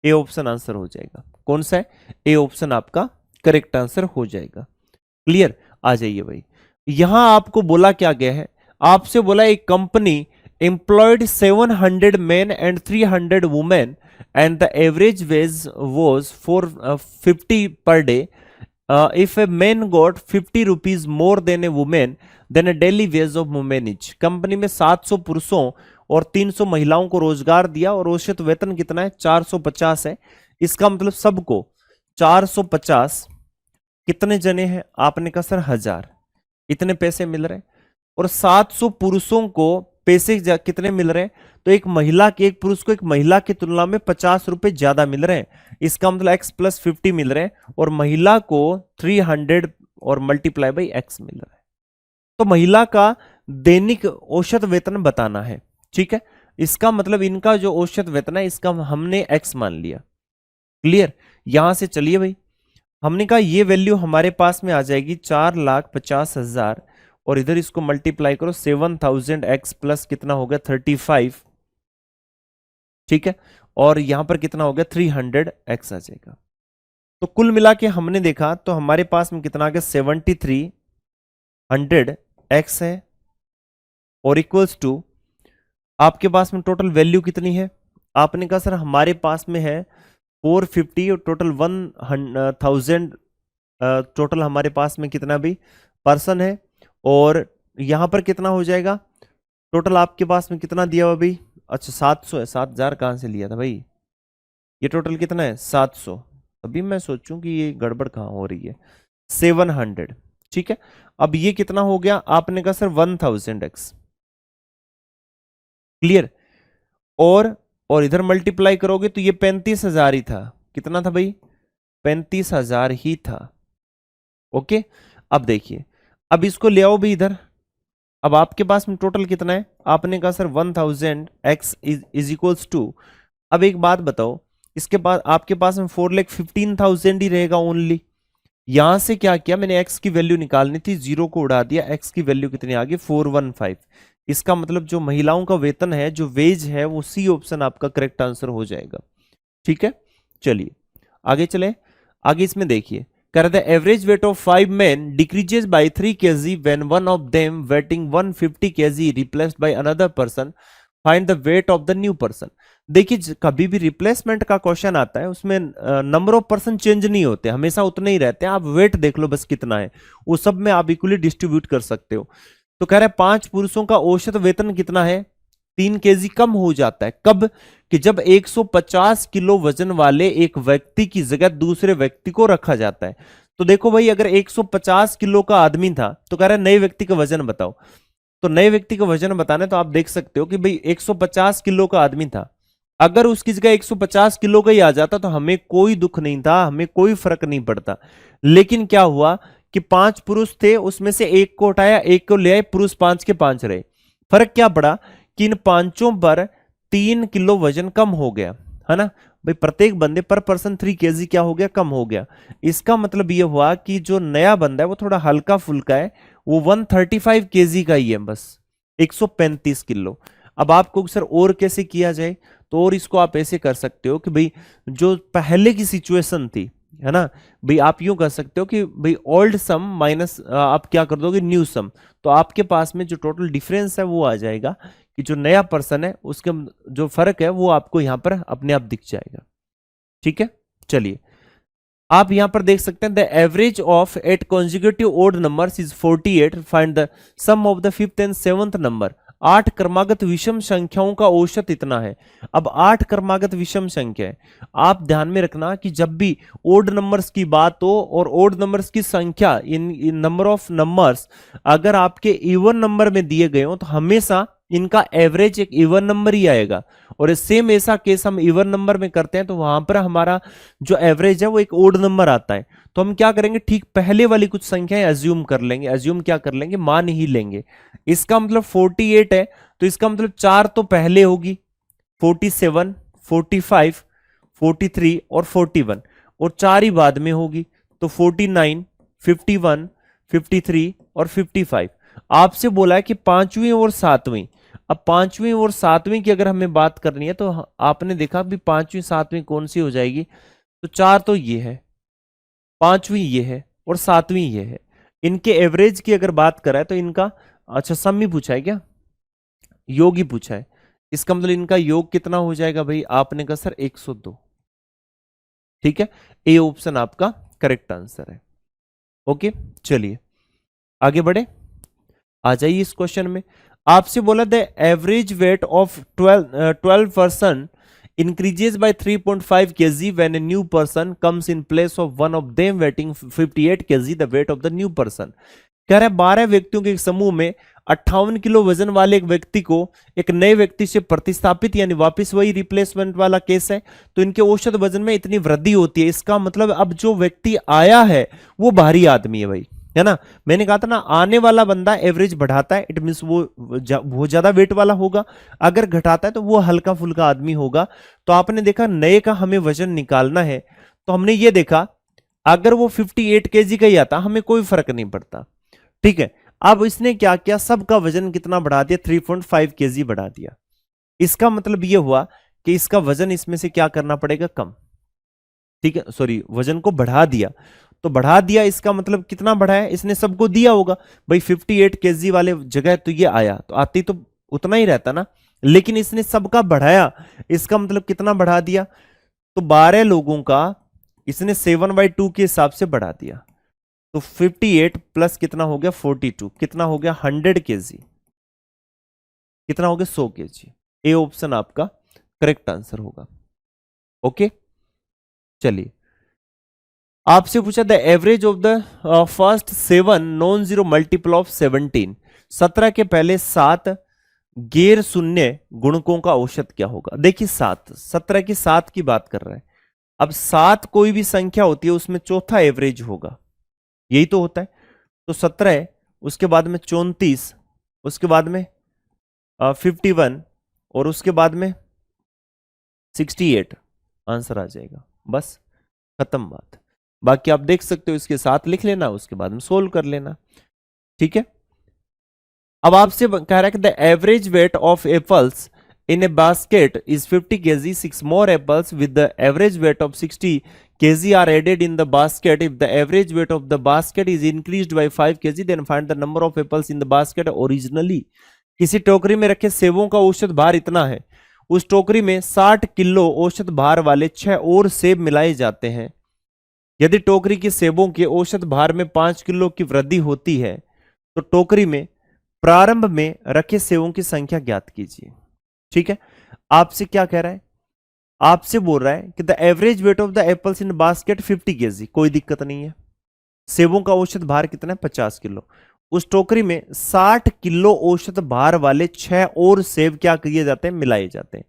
ए ऑप्शन आंसर हो जाएगा। कौन सा है? ए ऑप्शन आपका करेक्ट आंसर हो जाएगा। क्लियर? आ जाइए भाई। यहां आपको बोला क्या गया है? आपसे बोला एक company employed 700 men and 300 women and the average wage was 450 per day. If a man got 50 rupees more than a woman, then a daily wage of women is. Company में 700 पुरुषों और 300 महिलाओं को रोजगार दिया और औसत वेतन कितना है? 450 है। इसका मतलब सबको 450, कितने जने हैं? आपने कहा सर 1000, इतने पैसे मिल रहे हैं। और 700 पुरुषों को पैसे कितने मिल रहे हैं? तो एक महिला के, एक पुरुष को एक महिला की तुलना में 50 रुपए ज्यादा मिल रहे हैं। इसका मतलब x + 50 मिल रहे हैं, और महिला को 300 और मल्टीप्लाई बाई x मिल रहा है। तो महिला का दैनिक औसत वेतन बताना है। ठीक है, इसका मतलब इनका जो औसत वेतन है इसका हमने x मान लिया। क्लियर? यहां से चलिए भाई, हमने कहा ये वैल्यू हमारे पास में आ जाएगी 4,50,000, और इधर इसको मल्टीप्लाई करो 7000 x प्लस कितना हो गया? 35। ठीक है, और यहां पर कितना हो गया? 300 x आ जाएगा। तो कुल मिला के हमने देखा तो हमारे पास में कितना आ गया? 7300 x है, और इक्वल्स टू आपके पास में टोटल वैल्यू कितनी है? आपने कहा सर हमारे पास में है 450 और टोटल 1000 टोटल हमारे पास में कितना भी पर्सन है। और यहां पर कितना हो जाएगा टोटल आपके पास में कितना दिया हुआ भाई? अच्छा 700 है, 7000 कहां से लिया था भाई? ये टोटल कितना है? 700। अभी मैं सोचूं कि ये गड़बड़ कहां हो रही है। 700, ठीक है। अब ये कितना हो गया? आपने कहा सर 1000x, क्लियर। और इधर मल्टीप्लाई करोगे तो ये 35,000 ही था। कितना था भाई? 35,000 ही था। ओके, अब देखिए, अब इसको ले आओ भी इधर। अब आपके पास में टोटल कितना है? आपने कहा sir 1000x is equals to, अब एक बात बताओ, इसके बाद आपके पास में 4,15,000 ही रहेगा ओनली। यहां से क्या किया मैंने? x की वैल्यू निकालनी थी, जीरो को उड़ा दिया, x की वैल्यू कितनी आ गई? 415। इसका मतलब जो महिलाओं का वेतन है, जो वेज है, वो सी ऑप्शन आपका करेक्ट आंसर हो जाएगा। ठीक है, चलिए आगे चले। आगे इसमें देखिए, कर the average weight of 5 men decreases by 3 kg when one of them weighing 150 kg replaced by another person. Find the weight of the new person. देखिए, कभी भी रिप्लेसमेंट का क्वेश्चन आता है, उसमें नंबर ऑफ पर्सन चेंज नहीं होते, हमेशा उतने ही रहते हैं। आप वेट देख लो बस कितना है, वो सब में आप इक्वली डिस्ट्रीब्यूट कर सकते हो। तो कह रहा है 5 पुरुषों का औसत वेतन कितना है? 3 kg कम हो जाता है। कब? कि जब 150 किलो वजन वाले एक व्यक्ति की जगह दूसरे व्यक्ति को रखा जाता है। तो देखो भाई, अगर 150 किलो का आदमी था तो कह रहा है नए व्यक्ति का वजन बताओ। तो नए व्यक्ति का वजन बताना, तो आप देख सकते हो कि भाई 150 किलो का आदमी था, अगर उसकी जगह 150 किलो का ही आ जाता तो हमें कोई दुख नहीं था, हमें कोई फर्क नहीं पड़ता। लेकिन क्या हुआ कि 5 पुरुष थे, उसमें से एक को उठाया, एक को ले आए, पुरुष 5 के 5 रहे। फर्क क्या पड़ा कि इन पांचों पर 3 किलो वजन कम हो गया, है ना भाई। प्रत्येक बंदे पर पर्सन 3 kg क्या हो गया? कम हो गया। इसका मतलब यह हुआ कि जो नया बंदा है वो थोड़ा हल्का फुल्का है, वो 135 kg का ही है, बस 135 किलो। अब आपको सर और कैसे किया जाए? तो और इसको आप ऐसे कर सकते हो कि भाई जो पहले की सिचुएशन थी, है ना भाई, आप यूं कर सकते हो कि भाई ओल्ड सम माइनस आप क्या कर दोगे? न्यू सम। तो आपके पास में जो टोटल डिफरेंस है वो आ जाएगा कि जो नया पर्सन है उसके जो फर्क है वो आपको यहां पर अपने आप दिख जाएगा। ठीक है, चलिए आप यहां पर देख सकते हैं, the average of 8 consecutive odd numbers is 48। Find the sum of the 5th and 7th number. 8 क्रमागत विषम संख्याओं का औसत इतना है। अब 8 क्रमागत विषम संख्या है, आप ध्यान में रखना कि जब भी ओड नंबर्स की बात हो और ओड नंबर्स की संख्या इन नंबर ऑफ नंबर्स अगर आपके इवन नंबर में दिए गए हो तो हमेशा इनका एवरेज एक इवन नंबर ही आएगा। और सेम ऐसा केस हम इवन नंबर में करते हैं तो वहां पर हमारा जो एवरेज है वो एक ओड नंबर आता है। तो हम क्या करेंगे? ठीक पहले वाली कुछ संख्याएं अज्यूम कर लेंगे। अज्यूम क्या कर लेंगे? मान ही लेंगे। इसका मतलब 48 है तो इसका मतलब 4 तो पहले होगी, 47, 45, 43 और 41, और 4 ही बाद में होगी। तो 49, 51, 53 और 55। आपसे बोला है कि 5वीं और 7वीं। अब 5वीं और 7वीं की अगर हमें बात करनी है तो आपने देखा भी 5वीं 7वीं कौन सी हो जाएगी? तो 4 तो ये है, 5वीं ये है और 7वीं ये है। इनके एवरेज की अगर बात करें तो इनका, अच्छा सम ही पूछा है क्या? योग ही पूछा है। इसका मतलब इनका योग कितना हो जाएगा भाई? आपने कहा सर 102। ठीक है, ए ऑप्शन आपका करेक्ट आंसर है। ओके, चलिए आगे बढ़े, आ जाइए इस क्वेश्चन में। आपसे बोला the average weight of 12 person increases by 3.5 kg when a new person comes in place of one of them weighing 58 kg, the weight of the new person। कह रहा है 12 व्यक्तियों के एक समूह में 58 किलो वजन वाले एक व्यक्ति को एक नए व्यक्ति से प्रतिस्थापित यानी वापस वही रिप्लेसमेंट वाला केस है, तो इनके औसत वजन में इतनी वृद्धि होती है। इसका मतलब अब जो व्यक्ति आया है वो भारी आदमी है भाई, है ना। मैंने कहा था ना, आने वाला बंदा एवरेज बढ़ाता है, इट मींस वो ज्यादा वेट वाला होगा, अगर घटाता है तो वो हल्का फुल्का आदमी होगा। तो आपने देखा नए का हमें वजन निकालना है, तो हमने ये देखा अगर वो 58 kg का ही आता हमें कोई फर्क नहीं पड़ता। ठीक है, अब इसने क्या किया? सबका वजन कितना बढ़ा दिया? 3.5 kg बढ़ा दिया। इसका मतलब यह हुआ कि इसका वजन इसमें से क्या करना पड़ेगा? कम। ठीक है, सॉरी, वजन को बढ़ा दिया। तो बढ़ा दिया इसका मतलब कितना बढ़ाया? इसने सबको दिया होगा भाई 58 kg वाले जगह तो ये आया, तो आती तो उतना ही रहता ना, लेकिन इसने सबका बढ़ाया, इसका मतलब कितना बढ़ा दिया? तो 12 लोगों का इसने 7/2 के हिसाब से बढ़ा दिया, तो 58 प्लस कितना हो गया 42, कितना हो गया 100 केजी, कितना हो गया 100 केजी। ए ऑप्शन आपका करेक्ट आंसर होगा। ओके, चलिए आपसे पूछा the average of the first 7 non zero multiple of 17, 17 के पहले 7 गैर शून्य गुणकों का औसत क्या होगा। देखिए 7, 17 की 7 की बात कर रहा है। अब 7 कोई भी संख्या होती है उसमें चौथा एवरेज होगा, यही तो होता है। तो 17, उसके बाद में 34, उसके बाद में 51 और उसके बाद में 68 आंसर आ जाएगा, बस खत्म बात। बाकी आप देख सकते हो, इसके साथ लिख लेना, उसके बाद में सोल्व कर लेना, ठीक है। अब आपसे कह रहा है कि the average weight of apples in A basket is 50 kg, 6 more apples with the average weight of 60 kg are added in the basket. If the average weight of the basket is increased by 5 kg, then find the number of apples in the basket originally. किसी टोकरी में रखे सेबों का औसत भार इतना है, उस टोकरी में 60 किलो औसत भार वाले 6 और सेब मिलाए जाते हैं। यदि टोकरी के सेबों के औसत भार में 5 किलो की वृद्धि होती है तो टोकरी में प्रारंभ में रखे सेबों की संख्या ज्ञात कीजिए। ठीक है, आपसे क्या कह रहा है, आपसे बोल रहा है कि the average weight of the apples in basket 50 kg, कोई दिक्कत नहीं है। सेबों का औसत भार कितना है 50 किलो। उस टोकरी में 60 किलो औसत भार वाले 6 और सेब क्या किए जाते हैं, मिलाए जाते हैं।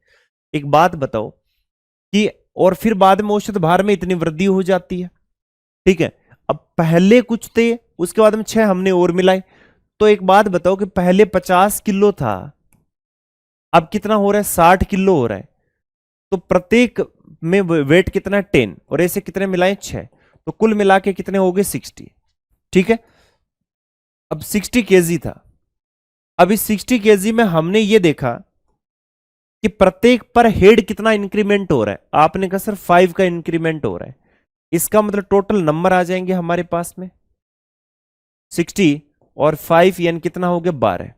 एक बात बताओ कि और फिर बाद में औसत भार में इतनी वृद्धि हो जाती है, ठीक है। अब पहले कुछ थे, उसके बाद में 6 हमने और मिलाए। तो एक बात बताओ कि पहले 50 किलो था, अब कितना हो रहा है 60 किलो हो रहा है। तो प्रत्येक में वेट कितना 10 और ऐसे कितने मिलाए 6, तो कुल मिला के कितने हो गए 60, ठीक है। अब 60 केजी था, अब इस 60 केजी में हमने ये देखा कि प्रत्येक पर हेड कितना इंक्रीमेंट हो रहा है। आपने कहा सर 5 का इंक्रीमेंट हो रहा है, इसका मतलब टोटल नंबर आ जाएंगे हमारे पास में 60 और 5 यानी कितना हो गया 12।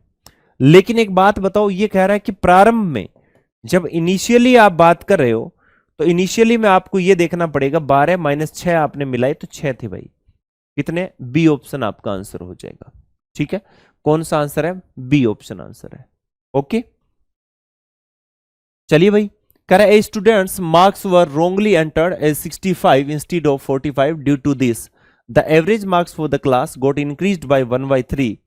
लेकिन एक बात बताओ, ये कह रहा है कि प्रारंभ में जब इनिशियली आप बात कर रहे हो तो इनिशियली में आपको ये देखना पड़ेगा 12 माइनस 6 आपने मिलाए तो 6 थे भाई, कितने, बी ऑप्शन आपका आंसर हो जाएगा। ठीक है, कौन सा आंसर है, बी ऑप्शन आंसर है। ओके, चलिए भाई, कह रहा है students marks were wrongly entered as 65 instead of 45 due to this the average marks for the class got increased by 1/3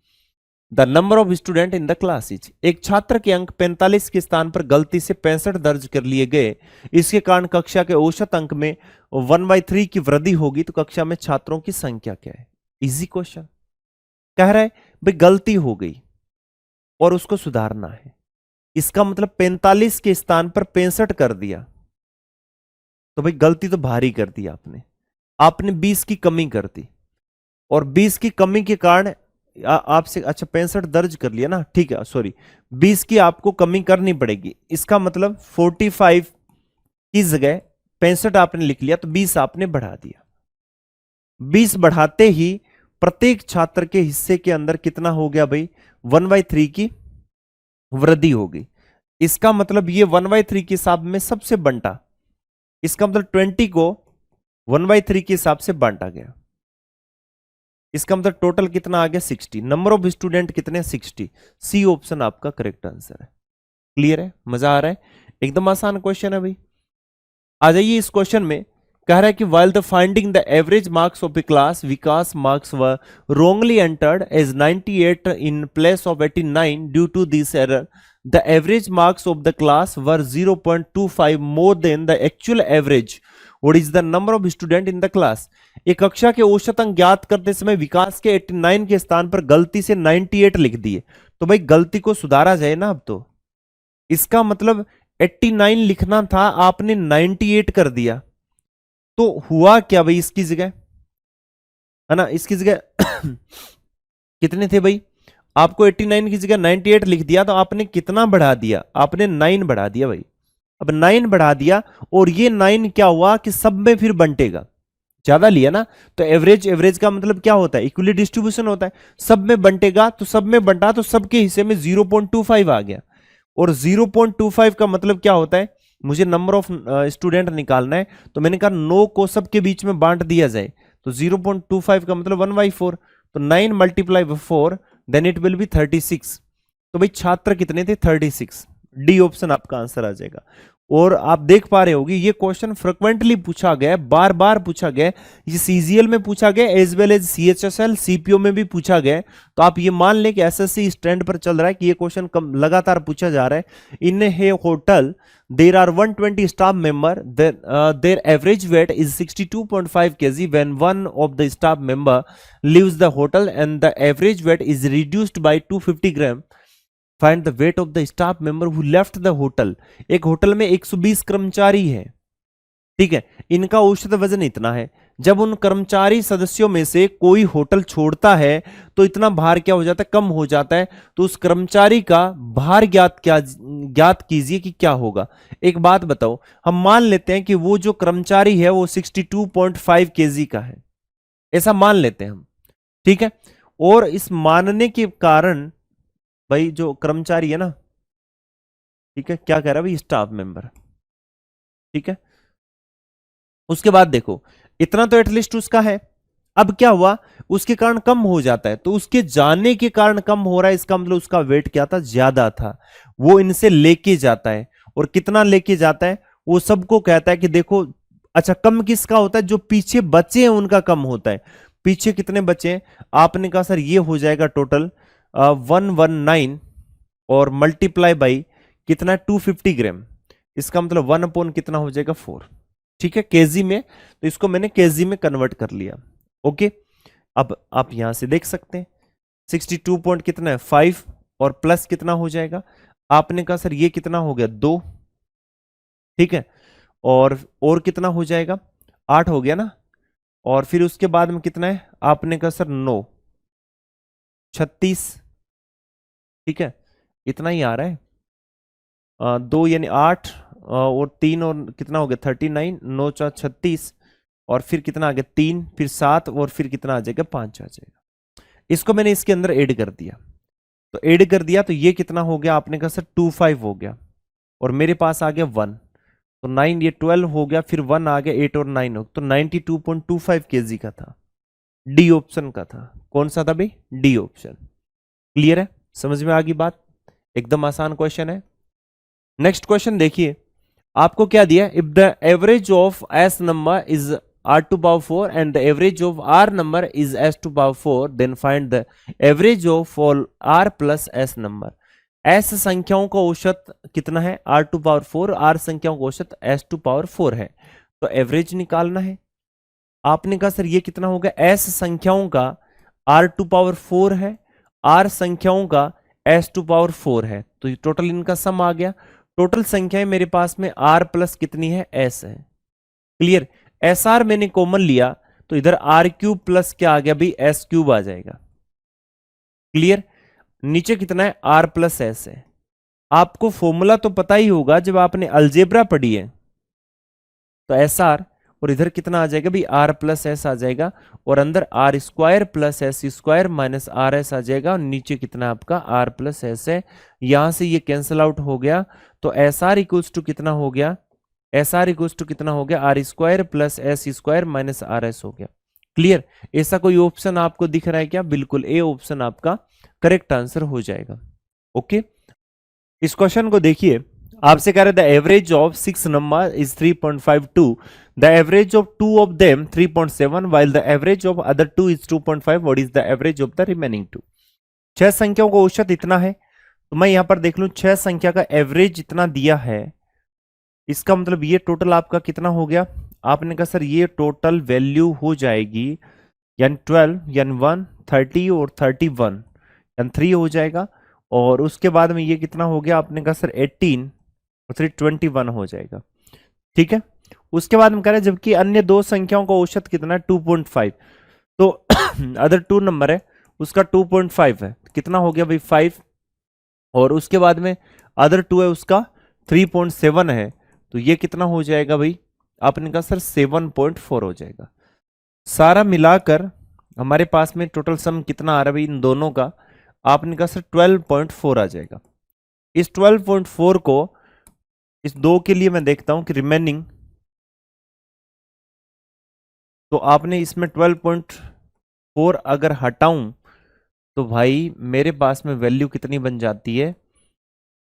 the number of student in the class is. एक छात्र के अंक 45 के स्थान पर गलती से 65 दर्ज कर लिए गए, इसके कारण कक्षा के औसत अंक में 1/3 की वृद्धि होगी, तो कक्षा में छात्रों की संख्या क्या है। Easy question. कह रहा है भाई गलती हो गई और उसको सुधारना है, इसका मतलब 45 के स्थान पर 65 कर दिया, तो भाई गलती तो भारी कर दी आपने 20 की कमी कर दी, और 20 की कमी के कारण आपसे, अच्छा 65 दर्ज कर लिया ना, ठीक है, सॉरी 20 की आपको कमी करनी पड़ेगी। इसका मतलब 45 की जगह 65 आपने लिख लिया, तो 20 आपने बढ़ा दिया। 20 बढ़ाते ही प्रत्येक छात्र के हिस्से के अंदर कितना हो गया भाई, 1/3 की वृद्धि होगी। इसका मतलब ये 1/3 के हिसाब में सबसे बंटा, इसका मतलब 20 को 1/3 के हिसाब से बांटा गया, इसका मतलब टोटल कितना आ गया 60। नंबर ऑफ स्टूडेंट कितने 60, सी ऑप्शन आपका करेक्ट आंसर है। क्लियर है, मजा आ रहा है, एकदम आसान क्वेश्चन है भाई। आ जाइए इस क्वेश्चन में, कह रहा है कि while the finding the average marks of a class, Vikas marks were wrongly entered as 98 in place of 89 due to this error. The average marks of the class were 0.25 more than the actual average. What is the number of student in the class? एक कक्षा के औसत अंक ज्ञात करते समय विकास के 89 के स्थान पर गलती से 98 लिख दिए, तो भाई गलती को सुधारा जाए ना। अब तो इसका मतलब 89 लिखना था, आपने 98 कर दिया, तो हुआ क्या भाई, इसकी जगह है ना, इसकी जगह कितने थे भाई, आपको 89 की जगह 98 लिख दिया, तो आपने कितना बढ़ा दिया, आपने 9 बढ़ा दिया भाई। अब 9 बढ़ा दिया, और ये 9 क्या हुआ कि सब में फिर बंटेगा, ज्यादा लिया ना, तो एवरेज, एवरेज का मतलब क्या होता है, इक्वली डिस्ट्रीब्यूशन होता है, सब में बंटेगा, तो सब में बंटा तो सबके हिस्से में 0.25 आ गया। और 0.25 का मतलब क्या होता है मुझे नंबर ऑफ स्टूडेंट निकालना है, तो मैंने कहा 9 को सबके बीच में बांट दिया जाए, तो 0.25 का मतलब 1/4, तो 9 multiply 4 then it will be 36। तो भाई छात्र कितने थे? 36। डी ऑप्शन आपका आंसर आ जाएगा। और आप देख पा रहे होगे ये क्वेश्चन फ्रिक्वेंटली पूछा गया है, बार बार पूछा गया है, ये सीजीएल में पूछा गया as well as CHSL CPO में भी पूछा गया है। तो आप ये मान लें कि एसएससी इस ट्रेंड पर चल रहा है कि ये क्वेश्चन लगातार पूछा जा रहा है। इन ए hotel there are 120 staff member, their average weight is 62.5 kg when one of the staff member leaves the hotel and the average weight is reduced by 250 gram. Find the weight of the staff member who left the hotel. एक hotel में 120 कर्मचारी है, ठीक है, इनका औसत वजन इतना है। जब उन कर्मचारी सदस्यों में से कोई होटल छोड़ता है तो इतना भार क्या हो जाता है? कम हो जाता है। तो उस कर्मचारी का भार ज्ञात कीजिए कि क्या होगा। एक बात बताओ, हम मान लेते हैं कि वो जो कर्मचारी है वो 62.5 केजी का है, ऐसा मान लेते हैं हम, ठीक है। और इस मानने के कारण भाई जो कर्मचारी है ना, ठीक है, क्या कह रहा है भाई? स्टाफ मेंबर, ठीक है। उसके बाद देखो इतना तो एटलीस्ट उसका है। अब क्या हुआ? उसके कारण कम हो जाता है, तो उसके जाने के कारण कम हो रहा है, इसका मतलब उसका वेट क्या था? ज्यादा था। वो इनसे लेके जाता है, और कितना लेके जाता है? वो सबको कहता है कि देखो, अच्छा कम किसका होता है? जो पीछे बचे हैं उनका कम होता है। पीछे कितने बचे हैं? आपने कहा सर ये हो जाएगा टोटल 119 और मल्टीप्लाई बाई कितना? 250 ग्राम। इसका मतलब 1 अपॉन कितना हो जाएगा? 4, ठीक है, केजी में। तो इसको मैंने केजी में कन्वर्ट कर लिया। ओके, अब आप यहां से देख सकते हैं 62 पॉइंट कितना है? 5 और प्लस कितना हो जाएगा? आपने कहा सर ये कितना हो गया? 2, ठीक है, और कितना हो जाएगा? 8 हो गया ना। और फिर उसके बाद में कितना है? आपने कहा सर 9, 36, ठीक है, इतना ही आ रहा है। 2 यानी 8 और 3 और कितना हो गया? 39, 9 4 36, और फिर कितना आ गया? 3, फिर 7, और फिर कितना आ जाएगा? 5 आ जाएगा। इसको मैंने इसके अंदर ऐड कर दिया, तो ऐड कर दिया तो ये कितना हो गया? आपने कहा सर 25 हो गया, और मेरे पास आ गया 1, तो 9, ये 12 हो गया, फिर 1 आ गया, 8 और 9 हो, तो 92.25 केजी का था। डी ऑप्शन का था। कौन सा था भाई? D option. क्लियर है? समझ में आ गई बात? एकदम आसान क्वेश्चन है। नेक्स्ट क्वेश्चन देखिए, आपको क्या दिया? If the average of S number is r⁴ and the average of r number is s⁴, then find the average of all r plus s number. s संख्याओं का औसत कितना है? r⁴, r संख्याओं का औसत s⁴ है, तो एवरेज निकालना है। आपने कहा सर ये कितना हो गया? s संख्याओं का r⁴ है, r संख्याओं का s⁴ है, तो टोटल इनका सम आ गया। टोटल संख्याएं मेरे पास में r प्लस कितनी है? s है। क्लियर? एस आर मैंने कॉमन लिया तो इधर r³ प्लस क्या आ गया भाई? s³ आ जाएगा। क्लियर? नीचे कितना है? r प्लस s है। आपको फॉर्मूला तो पता ही होगा जब आपने अलजेब्रा पढ़ी है, तो एस आर और इधर कितना आ जाएगा भाई? r प्लस एस आ जाएगा, और अंदर r² plus s² minus RS आ जाएगा, और नीचे कितना आपका? r प्लस एस है। यहां से ये कैंसिल आउट हो गया, तो एस आर इक्वल्स टू कितना हो गया? एस आर इक्वल्स टू कितना हो गया? r² plus s² minus RS हो गया। क्लियर? ऐसा कोई ऑप्शन आपको दिख रहा है क्या? बिल्कुल, ए ऑप्शन आपका करेक्ट आंसर हो जाएगा। ओके, इस क्वेश्चन को देखिए, आपसे कह रहे the average of 6 number is 3.52, the average of 2 of them 3.7 while the average of other 2 is 2.5, what is the average of the remaining 2? 6 संख्याओं का औसत इतना है, तो मैं यहां पर देख लूं 6 संख्या का एवरेज इतना दिया है, इसका मतलब ये टोटल आपका कितना हो गया? आपने कहा सर ये टोटल वैल्यू हो जाएगी यानी 12 यानी 1 30 और 31 यानी 3 हो जाएगा, और उसके बाद में ये कितना हो गया? आपने कहा सर 18 और 3 21 हो जाएगा। ठीक है, उसके बाद हम कह रहे हैं जबकि अन्य दो संख्याओं का औसत कितना? 2.5, तो अदर 2 नंबर है उसका 2.5 है, कितना हो गया भाई? 5, और उसके बाद में अदर 2 है उसका 3.7 है, तो ये कितना हो जाएगा भाई? आपने कहा सर 7.4 हो जाएगा। सारा मिलाकर हमारे पास में टोटल सम कितना आ रहा है भाई इन दोनों का? आपने कहा सर 12.4 आ जाएगा। इस 12.4 को इस 2 के लिए मैं देखता हूं कि रिमेनिंग, तो आपने इसमें 12.4 अगर हटाऊं तो भाई मेरे पास में वैल्यू कितनी बन जाती है।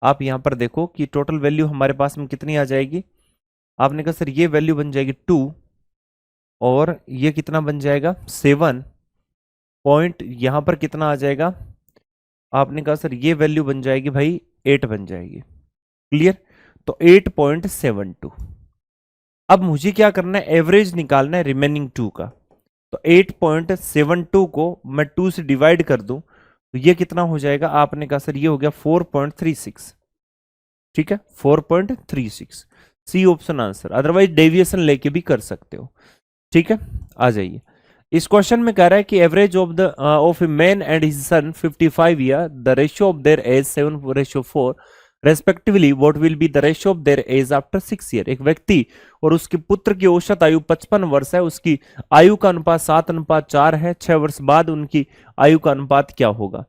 आप यहां पर देखो कि टोटल वैल्यू हमारे पास में कितनी आ जाएगी। आपने कहा सर ये वैल्यू बन जाएगी 2 और ये कितना बन जाएगा 7 पॉइंट, यहां पर कितना आ जाएगा। आपने कहा सर ये वैल्यू बन जाएगी भाई 8 बन जाएगी। क्लियर, तो 8.72। अब मुझे क्या करना है, एवरेज निकालना है रिमेनिंग 2 का। तो 8.72 को मैं 2 से डिवाइड कर दूं तो ये कितना हो जाएगा। आपने कहा सर ये हो गया 4.36। ठीक है, 4.36 C option answer, otherwise deviation लेके भी कर सकते हो। ठीक है, आ जाइए। इस क्वेश्चन में कह रहा है कि average of a man and his son 55 year, the ratio of their age 7:4 respectively, what will be the ratio of their age after 6 year. एक व्यक्ति और उसके पुत्र की औसत आयु 55 वर्ष है, उसकी आयु का अनुपात 7:4 है, 6 वर्ष बाद उनकी आयु का अनुपात क्या होगा।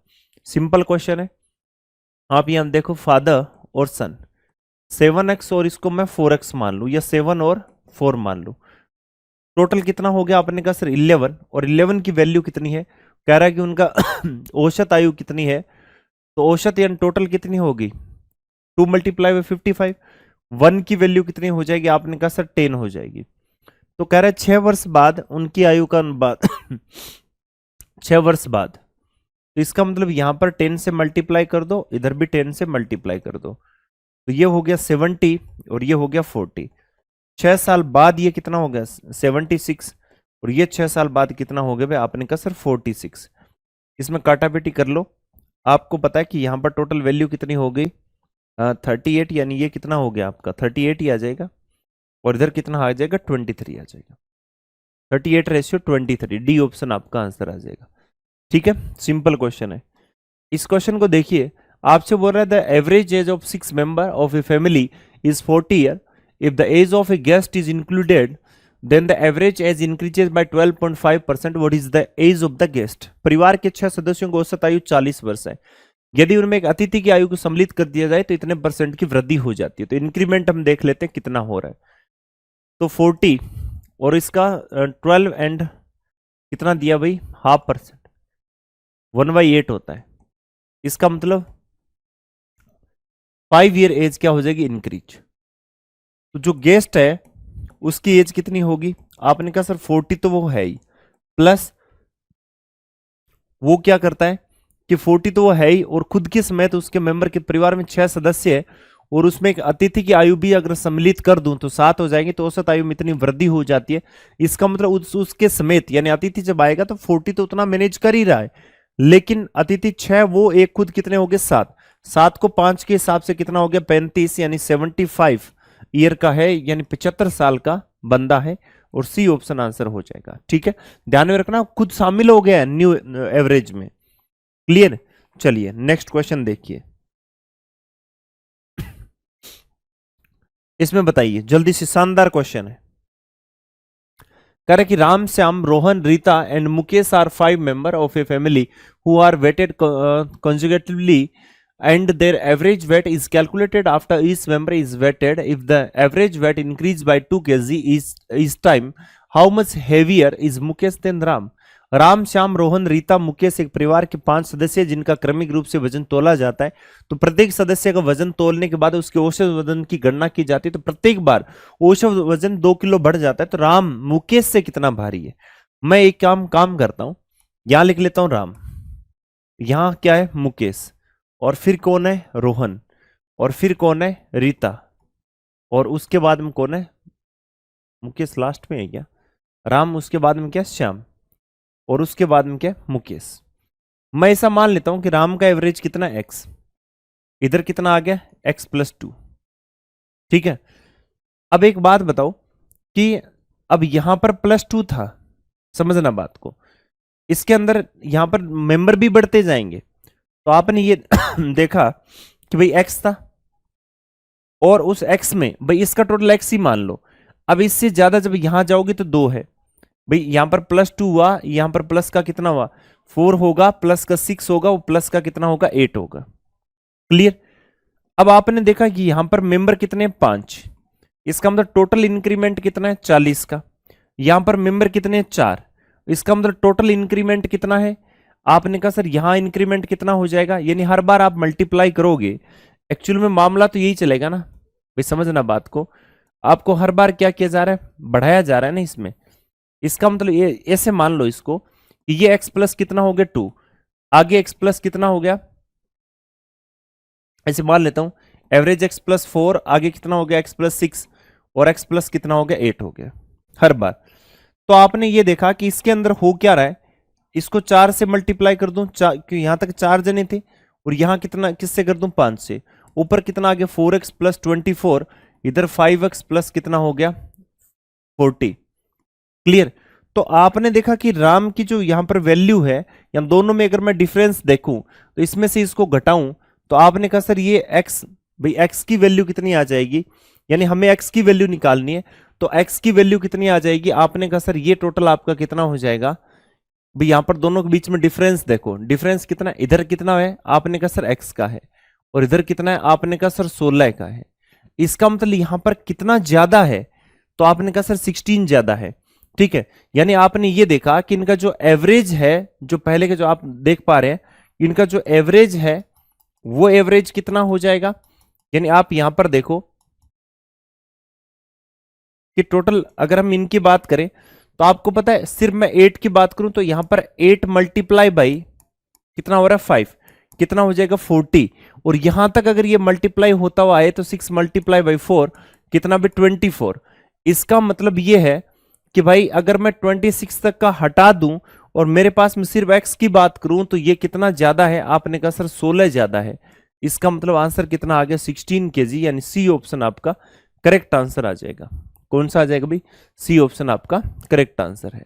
सिंपल क्वेश्चन है। आप यहां देखो फादर और सन 7x और इसको मैं 4x मान लू या 7 और 4 मान लू, टोटल कितना हो गया। आपने कहा सर 11, और 11 की वैल्यू कितनी है, कह रहा है कि उनका औसत आयु कितनी है। तो औसत यानी टोटल कितनी होगी 2 × 55। 1 की वैल्यू कितनी हो जाएगी, आपने कहा सर 10 हो जाएगी। तो कह रहा है 6 वर्ष बाद उनकी आयु का अनुपात 6 वर्ष बाद, तो इसका मतलब यहां पर 10 से मल्टीप्लाई कर दो, इधर भी 10 से मल्टीप्लाई कर दो, तो ये हो गया 70 और ये हो गया 40। 6 साल बाद ये कितना हो गया 76, और ये 6 साल बाद कितना हो गया भाई, आपने कहा सर 46। इसमें काटापेटी कर लो, आपको पता है कि यहां पर टोटल वैल्यू कितनी हो गई 38, यानी ये कितना हो गया आपका 38 ही आ जाएगा, और इधर कितना आ जाएगा 23 आ जाएगा। 38:23, डी ऑप्शन आपका आंसर आ जाएगा। ठीक है, सिंपल क्वेश्चन है। इस क्वेश्चन को देखिए, आपसे बोल रहा है the average age of 6 member of a family is 40 year, if the age of a guest is included then the average age increases by 12.5%, what is the age of the guest. परिवार के 6 सदस्यों की औसत आयु 40 वर्ष है, यदि उनमें एक अतिथि की आयु को सम्मिलित कर दिया जाए तो इतने % की वृद्धि हो जाती है। तो इंक्रीमेंट हम देख लेते हैं कितना हो रहा है। तो 40 और इसका 12 एंड कितना दिया भाई 0.5%, 1/8 होता है। इसका मतलब 5 ईयर एज क्या हो जाएगी इंक्रीज। तो जो गेस्ट है उसकी एज कितनी होगी, आपने कहा सर 40 तो वो है ही, प्लस वो क्या करता है कि 40 तो वो है ही, और खुद के समेत उसके मेंबर के परिवार में 6 सदस्य है, और उसमें एक अतिथि की आयु भी अगर सम्मिलित कर दूं तो 7 हो जाएंगे, तो औसत आयु में इतनी वृद्धि हो जाती है। इसका मतलब उसके समेत यानी अतिथि जब आएगा तो 40 तो उतना मैनेज कर ही रहा है, लेकिन अतिथि 6 वो एक खुद कितने हो गए 7, 7 को 5 के हिसाब से कितना हो गया 35, यानी 75 ईयर का है, यानी 75 साल का बंदा है, और सी ऑप्शन आंसर हो जाएगा। ठीक है, ध्यान में रखना खुद शामिल हो गया है न्यू एवरेज में। क्लियर, चलिए नेक्स्ट क्वेश्चन देखिए। इसमें बताइए जल्दी से, शानदार क्वेश्चन है। कह रहे कि Ram, Shyam, Rohan, Rita and Mukesh are 5 member of a family who are weighted consecutively and their average weight is calculated after each member is weighted. If the average weight increased by 2 kg each time, how much heavier is Mukesh than Ram? Ram, Shyam, Rohan, Rita, Mukesh एक परिवार के 5 सदस्य जिनका क्रमिक रूप से वजन तोला जाता है। तो प्रत्येक सदस्य का वजन तोलने के बाद उसके औसत वजन की गणना की जाती है। तो प्रत्येक बार औसत वजन 2 किलो बढ़ जाता है। तो राम मुकेश से कितना भारी है। मैं एक काम करता हूं, यहां लिख लेता हूं राम, यहां क्या है मुकेश, और फिर कौन है रोहन, और फिर कौन है रीता, और उसके बाद में कौन है मुकेश, लास्ट में है क्या राम, उसके बाद में क्या श्याम, और उसके बाद में क्या मुकेश। मैं ऐसा मान लेता हूं कि राम का एवरेज कितना x, इधर कितना आ गया x+2। ठीक है, अब एक बात बताओ कि अब यहां पर +2 था, समझना बात को, इसके अंदर यहां पर मेंबर भी बढ़ते जाएंगे। तो आपने ये देखा कि भाई x था, और उस x में भाई इसका टोटल x ही मान लो। अब इससे ज्यादा जब यहां जाओगे तो 2 है भाई, यहां पर +2 हुआ, यहां पर प्लस का कितना हुआ 4 होगा, प्लस का 6 होगा, वो प्लस का कितना होगा 8 होगा। क्लियर। अब आपने देखा कि यहां पर मेंबर कितने 5, इसका मतलब टोटल इंक्रीमेंट कितना है 40 का। यहां पर मेंबर कितने 4, इसका मतलब टोटल इंक्रीमेंट कितना है। आपने कहा सर यहां इंक्रीमेंट कितना हो जाएगा, यानी हर बार आप मल्टीप्लाई करोगे, एक्चुअल में मामला तो यही चलेगा ना भाई, समझना बात को। आपको हर बार क्या किया जा रहा है, बढ़ाया जा रहा है ना इसमें। इसका मतलब ये ऐसे मान लो इसको कि ये x प्लस कितना हो गया 2, आगे x प्लस कितना हो गया, ऐसे मान लेता हूं एवरेज x प्लस 4, आगे कितना हो गया x प्लस 6, और x प्लस कितना हो गया 8 हो गया हर बार। तो आपने ये देखा कि इसके अंदर हो क्या रहा है, इसको 4 से मल्टीप्लाई कर दूं, क्योंकि यहां तक 4 जने थे, और यहां कितना किससे कर दूं 5 से, ऊपर कितना आ गया 4x प्लस 24, इधर 5x प्लस कितना हो गया 40। क्लियर। तो आपने देखा कि राम की जो यहां पर वैल्यू है, या दोनों में अगर मैं डिफरेंस देखूं तो इसमें से इसको घटाऊं, तो आपने कहा सर ये x, भाई x की वैल्यू कितनी आ जाएगी, यानी हमें x की वैल्यू निकालनी है, तो x की वैल्यू कितनी आ जाएगी। आपने कहा सर ये टोटल आपका कितना हो जाएगा, भाई यहां पर दोनों के बीच में डिफरेंस देखो, डिफरेंस कितना, इधर कितना है आपने कहा सर x का है, और इधर कितना है आपने कहा सर 16 का है। इसका मतलब यहां पर कितना ज्यादा है, तो आपने कहा सर 16 ज्यादा है। ठीक है, यानी आपने ये देखा कि इनका जो एवरेज है, जो पहले के जो आप देख पा रहे हैं, इनका जो एवरेज है वो एवरेज कितना हो जाएगा, यानी आप यहां पर देखो कि टोटल अगर हम इनकी बात करें तो आपको पता है, सिर्फ मैं 8 की बात करूं तो यहां पर 8 मल्टीप्लाई बाई कितना हो रहा है 5, कितना हो जाएगा 40, और यहां तक अगर ये मल्टीप्लाई होता हुआ आए तो 6 मल्टीप्लाई बाई 4 कितना भी 24। इसका मतलब ये है कि भाई अगर मैं 26 तक का हटा दूं और मेरे पास में सिर्फ x की बात करूं तो ये कितना ज्यादा है, आपने कहा सर 16 ज्यादा है। इसका मतलब आंसर कितना आ गया 16 kg, यानी सी ऑप्शन आपका करेक्ट आंसर आ जाएगा। कौन सा आ जाएगा भाई, सी ऑप्शन आपका करेक्ट आंसर है।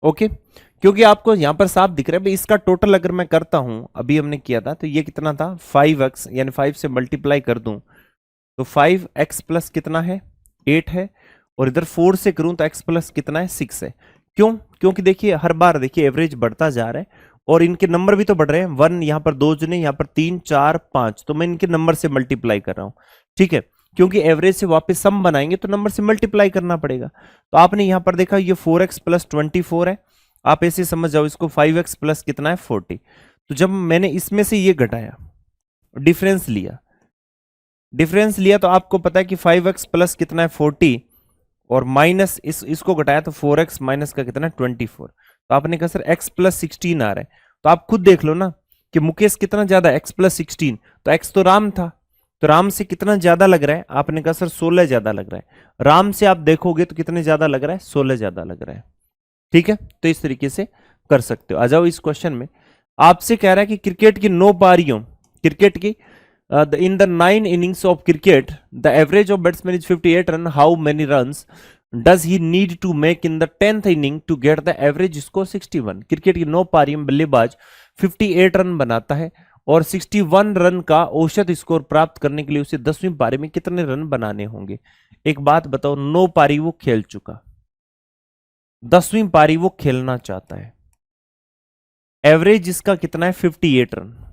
ओके, क्योंकि आपको यहां पर साफ दिख रहा है भाई, इसका टोटल अगर मैं करता हूं, अभी हमने किया था तो ये कितना था 5x, यानी 5 से मल्टीप्लाई कर दूं तो 5x प्लस कितना है 8 है, और इधर 4 से करूं तो x प्लस कितना है 6 है। क्यों, क्योंकि देखिए हर बार देखिए एवरेज बढ़ता जा रहा है, और इनके नंबर भी तो बढ़ रहे हैं, 1 यहाँ पर 2 जने, यहाँ पर 3 4 5, तो मैं इनके नंबर से मल्टीप्लाई कर रहा हूं। ठीक है, क्योंकि एवरेज से वापस सम बनाएंगे तो नंबर से मल्टीप्लाई करना पड़ेगा। तो आपने यहां पर देखा ये 4x प्लस 24 है, आप ऐसे समझ जाओ इसको 5x प्लस कितना है 40। तो जब मैंने इसमें से ये घटाया, डिफरेंस लिया, तो आपको पता है कि 5x प्लस कितना है 40, और माइनस इसको घटाया तो 4x माइनस का कितना है 24। तो आपने कहा सर x प्लस 16 आ रहा है, तो आप खुद देख लो ना कि मुकेश कितना ज्यादा x प्लस 16, तो x तो राम था, तो राम से कितना ज्यादा लग रहा है, आपने कहा सर 16 ज्यादा लग रहा है। राम से आप देखोगे तो कितने ज्यादा लग रहा है 16 ज्यादा लग रहा है। ठीक है, तो इस तरीके से कर सकते हो। आ जाओ इस क्वेश्चन में, आपसे कह रहा है कि क्रिकेट की 9 पारियों, क्रिकेट की in the 9 innings of cricket, the average of batsman is 58 run. How many runs does he need to make in the 10th inning to get the average score 61? Cricket की 9 पारियों में बल्लेबाज 58 run बनाता है, और 61 run का औसत score प्राप्त करने के लिए उसे 10वीं पारी में कितने रन बनाने होंगे। एक बात बताओ, 9 पारी वो खेल चुका, 10वीं पारी वो खेलना चाहता है, एवरेज इसका कितना है 58 रन,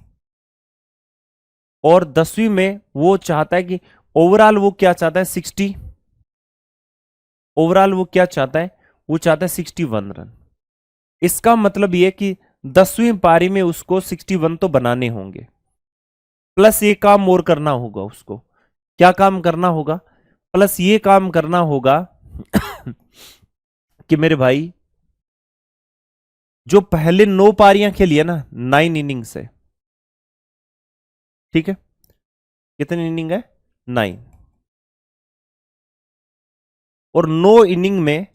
और 10वीं में वो चाहता है कि ओवरऑल वो क्या चाहता है 60, ओवरऑल वो क्या चाहता है, वो चाहता है 61 रन। इसका मतलब ये कि 10वीं पारी में उसको 61 तो बनाने होंगे, प्लस ये काम और करना होगा उसको। क्या काम करना होगा, प्लस ये काम करना होगा कि मेरे भाई जो पहले 9 पारियां खेली है ना 9 इनिंग्स है, ठीक है, कितनी इनिंग है 9, और 9 इनिंग में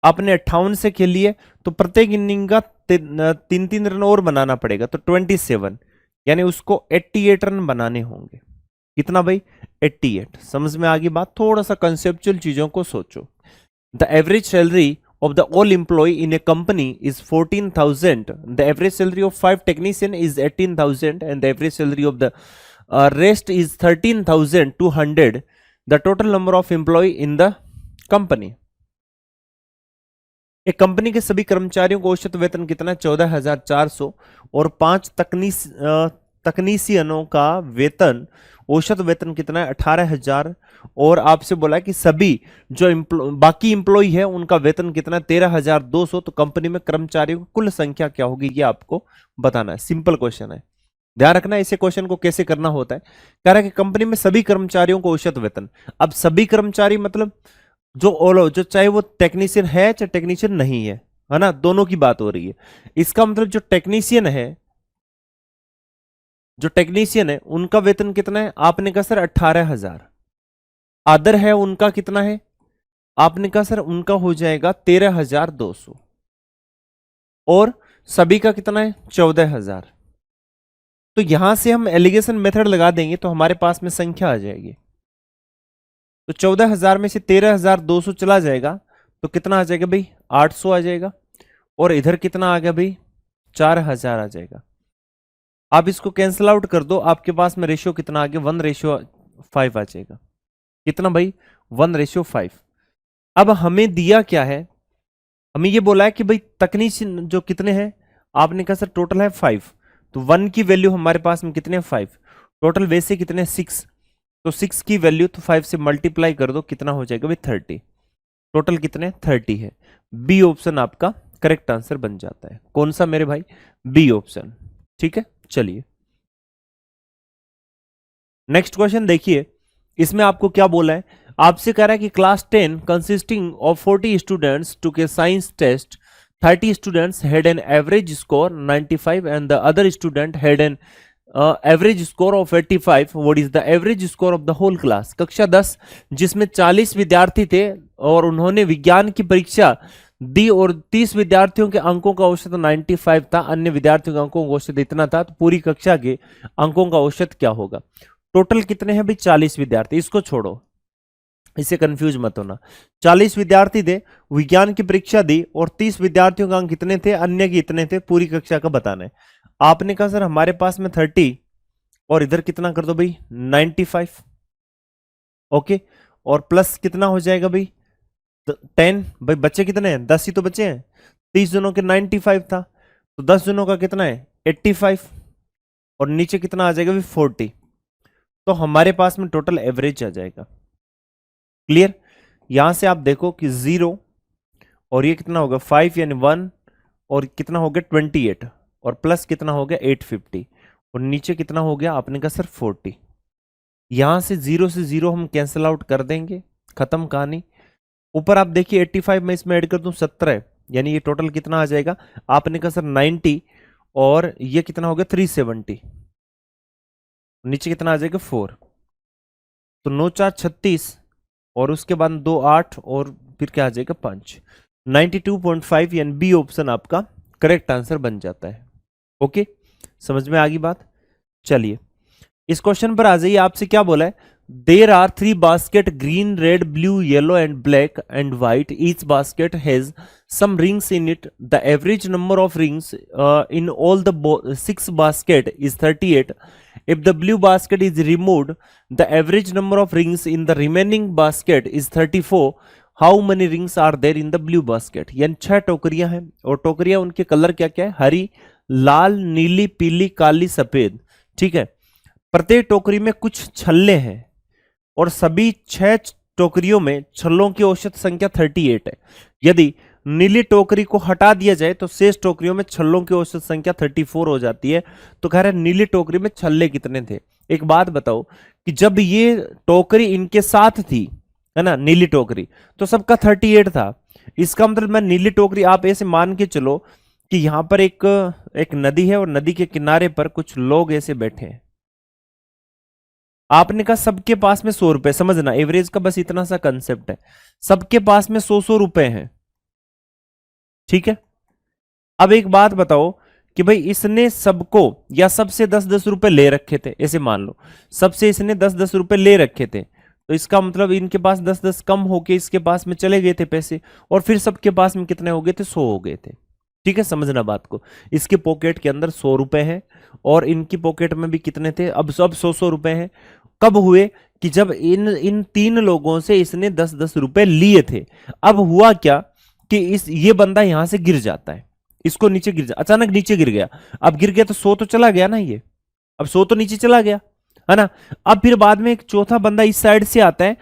आपने 58 से खेली है, तो प्रत्येक इनिंग का 3-3 रन और बनाना पड़ेगा, तो 27, यानी उसको 88 रन बनाने होंगे। कितना भाई 88। समझ में आ गई बात, थोड़ा सा कंसेप्चुअल चीजों को सोचो। The average salary of the all employee in a company is 14,000. The average salary of 5 technician is 18,000, and the average salary of the rest is 13,200. The total number of employee in the company. एक company के सभी कर्मचारियों को औसत वेतन कितना है 14,400, और 5 तकनीशियनों का वेतन, औसत वेतन कितना है? 18,000। और आपसे बोला है कि सभी जो बाकी इंप्लॉय है उनका वेतन कितना है? 13,200। तो कंपनी में कर्मचारियों की कुल संख्या क्या होगी, ये आपको बताना है। सिंपल क्वेश्चन है, ध्यान रखना इसे क्वेश्चन को कैसे करना होता है। कह रहा है कि कंपनी में सभी कर्मचारियों को औसत वेतन। अब सभी कर्मचारी मतलब जो चाहे वो टेक्नीशियन है चाहे टेक्नीशियन नहीं है ना, दोनों की बात हो रही है। इसका मतलब जो टेक्नीशियन है उनका वेतन कितना है? आपने कहा सर 18,000। अदर है उनका कितना है? आपने कहा सर उनका हो जाएगा 13,200। और सभी का कितना है? 14,000। तो यहां से हम एलिगेशन मेथड लगा देंगे तो हमारे पास में संख्या आ जाएगी। तो 14,000 में से 13,200 चला जाएगा तो कितना आ जाएगा भाई? 800 आ जाएगा। और इधर कितना आ गया भाई? 4,000 आ जाएगा। आप इसको कैंसिल आउट कर दो, आपके पास में रेशियो कितना आ गया? 1:5 आ जाएगा। कितना भाई? 1:5। अब हमें दिया क्या है? हमें ये बोला है कि भाई तकनीशियन जो कितने हैं? आपने कहा सर टोटल है 5। तो 1 की वैल्यू हमारे पास में कितने? 5। टोटल वैसे कितने? 6। तो 6 की वैल्यू तो 5 से मल्टीप्लाई कर दो, कितना हो जाएगा भाई? 30। टोटल कितने? 30 है। बी ऑप्शन आपका करेक्ट आंसर बन जाता है। कौन सा मेरे भाई? B option. ठीक है, चलिए नेक्स्ट क्वेश्चन देखिए। इसमें आपको क्या बोला है? आपसे कह रहा है कि class 10 consisting of 40 students took a science test, 30 students had an average score 95 and the other student had an average score of 85। What is the average score of the whole class? कक्षा 10 जिसमें 40 विद्यार्थी थे और उन्होंने विज्ञान की परीक्षा दी और 30 विद्यार्थियों के अंकों का औसत 95 था, अन्य विद्यार्थियों के अंकों का औसत इतना था, तो पूरी कक्षा के अंकों का औसत क्या होगा? टोटल कितने हैं भाई? 40 विद्यार्थी। इसको छोड़ो, इससे कंफ्यूज मत होना। 40 विद्यार्थी थे, विज्ञान की परीक्षा दी और 30 विद्यार्थियों का अंक कितने थे? अन्य के इतने थे, पूरी कक्षा का बताना है। आपने कहा सर हमारे पास में 30 और इधर कितना कर दो भाई? 95। ओके, और प्लस कितना हो जाएगा भाई? 10। भाई बच्चे कितने हैं? 10 ही तो बच्चे हैं। 30 जनों के 95 था, तो 10 जनों का कितना है? 85। और नीचे कितना आ जाएगा भाई? 40। तो हमारे पास में टोटल एवरेज आ जाएगा। क्लियर? यहां से आप देखो कि 0 और ये कितना होगा? 5 यानी 1 और कितना हो गया? 28 और प्लस कितना हो गया? 850 और नीचे कितना हो गया? आपने कहा सर 40। यहां से 0 से 0 हम कैंसिल आउट कर देंगे, खत्म कहानी। ऊपर आप देखिए 85 में इसमें ऐड कर दूं 17, यानी ये टोटल कितना आ जाएगा? आपने कहा सर 90 और ये कितना हो गया? 370। नीचे कितना आ जाएगा? 4। तो 9 4 36 और उसके बाद 2 8 और फिर क्या आ जाएगा? 5। 92.5 यानी बी ऑप्शन आपका करेक्ट आंसर बन जाता है। ओके, समझ में आ गई बात? चलिए इस क्वेश्चन पर आ जाइए। आपसे क्या बोला है? There are 3 basket, green, red, blue, yellow and black and white. Each basket has some rings in it. The average number of rings in all the 6 basket is 38. If the blue basket is removed, the average number of rings in the remaining basket is 34. How many rings are there in the blue basket? यानी 6 टोकरियां हैं और टोकरियां उनके colour क्या क्या है? हरी, लाल, नीली, पीली, काली, सफेद। ठीक है, प्रत्येक टोकरी में कुछ छल्ले हैं और सभी 6 टोकरियों में छल्लों की औसत संख्या 38 है। यदि नीली टोकरी को हटा दिया जाए तो शेष टोकरियों में छल्लों की औसत संख्या 34 हो जाती है। तो कह रहे हैं नीली टोकरी में छल्ले कितने थे? एक बात बताओ कि जब ये टोकरी इनके साथ थी, है ना, नीली टोकरी, तो सबका 38 था। इसका मतलब मैं नीली टोकरी, आप ऐसे मान के चलो कि यहां पर एक नदी है और नदी के किनारे पर कुछ लोग ऐसे बैठे हैं। आपने कहा सबके पास में 100 रुपए, समझना एवरेज का बस इतना सा कंसेप्ट है। सबके पास में 100 रुपए हैं, ठीक है। अब एक बात बताओ कि भाई इसने सबको या सबसे 10-10 रुपए ले रखे थे, ऐसे मान लो सबसे इसने 10-10 रुपए ले रखे थे, तो इसका मतलब इनके पास 10-10 कम होके इसके पास में चले गए थे पैसे, और फिर सबके पास में कितने हो गए थे? 100 हो गए थे। ठीक है, समझना बात को। इसके पॉकेट के अंदर 100 रुपए हैं और इनकी पॉकेट में भी कितने थे? अब सब 100-100 रुपए हैं। कब हुए? कि जब इन 3 लोगों से इसने 10-10 रुपए लिए थे। अब हुआ क्या कि ये बंदा यहां से गिर जाता है, इसको नीचे गिर जा, अचानक नीचे गिर गया। अब गिर गया तो 100 तो चला गया ना ये, अब 100 तो नीचे चला गया, है ना। अब फिर बाद में एक चौथा बंदा इस साइड से आता है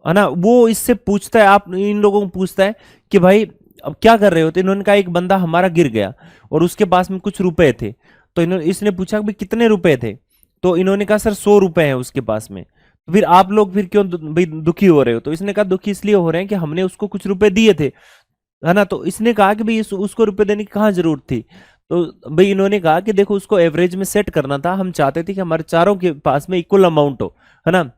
ना, वो इससे पूछता है, आप इन लोगों को पूछता है कि भाई अब क्या कर रहे हो। तो इन्होंने कहा एक बंदा हमारा गिर गया और उसके पास में कुछ रुपए थे। तो इन्होंने इसने पूछा कि भाई कितने रुपए थे। तो इन्होंने कहा सर 100 रुपए हैं उसके पास में। तो फिर आप लोग फिर क्यों भाई दुखी हो रहे हो। तो इसने कहा दुखी इसलिए हो रहे हैं कि हमने उसको कुछ रुपए दिए थे, है ना। तो इसने कहा कि भाई उसको रुपए देने की कहाँ जरूरत थी। तो भाई इन्होंने कहा कि देखो उसको एवरेज में सेट करना था, हम चाहते थे कि हमारे चारों के पास में इक्वल अमाउंट हो, है ना।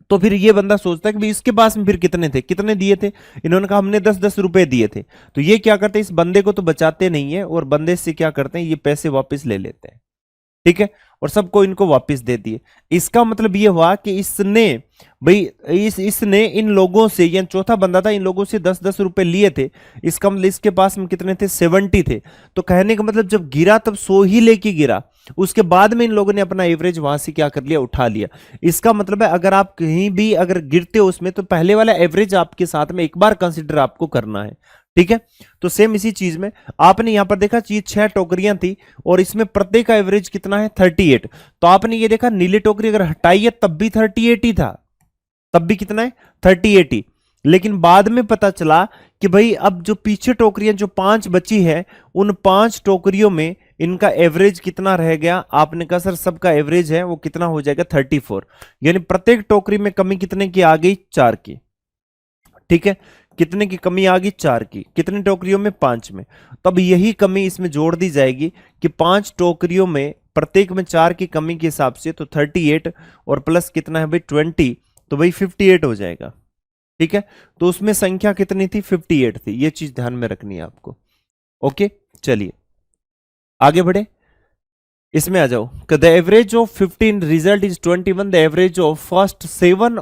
तो फिर ये बंदा सोचता है कि भाई इसके पास में फिर कितने थे, कितने दिए थे। इन्होंने कहा हमने 10-10 रुपए दिए थे। तो ये क्या करते हैं, इस बंदे को तो बचाते नहीं है और बंदे से क्या करते हैं, ये पैसे वापस ले लेते हैं, ठीक है, और सबको इनको वापस दे दिए। इसका मतलब ये हुआ कि इसने भाई इसने इन लोगों से, या चौथा बंदा था, इन लोगों से 10-10 रुपए लिए थे। इसका मतलब इसके पास में कितने थे, 70 थे। तो कहने का मतलब जब गिरा तब 100 ही लेके गिरा, उसके बाद में इन लोगों ने अपना एवरेज वहां से क्या कर लिया, उठा लिया। इसका मतलब है अगर आप कहीं भी अगर गिरते हो उसमें, तो पहले वाला एवरेज आपके साथ में एक बार कंसिडर आपको करना है, ठीक है। तो सेम इसी चीज में आपने यहां पर देखा, चीज 6 टोकरियां थी और इसमें प्रत्येक का एवरेज कितना है, 38। तो आपने ये देखा नीली टोकरी अगर हटाई है तब भी 38 ही था, तब भी कितना है, 38 ही। लेकिन बाद में पता चला कि भाई अब जो पीछे टोकरियां जो 5 बची है, उन 5 टोकरियों में इनका एवरेज कितना रह गया। आपने कहा सर सबका एवरेज है वो कितना हो जाएगा, 34। यानी प्रत्येक टोकरी में कमी कितने की आ गई, 4 की, ठीक है। कितने की कमी आ गई, 4 की। कितनी टोकरियों में, 5 में। तब यही कमी इसमें जोड़ दी जाएगी कि 5 टोकरियों में प्रत्येक में 4 की कमी के हिसाब से, तो 38 और प्लस कितना है भाई 20, तो भाई 58 हो जाएगा, ठीक है। तो उसमें संख्या कितनी थी, 58 थी। ये चीज ध्यान में रखनी है आपको, ओके। चलिए आगे बढ़े, इसमें आ जाओ। The average of 15 result is 21, the average of first 7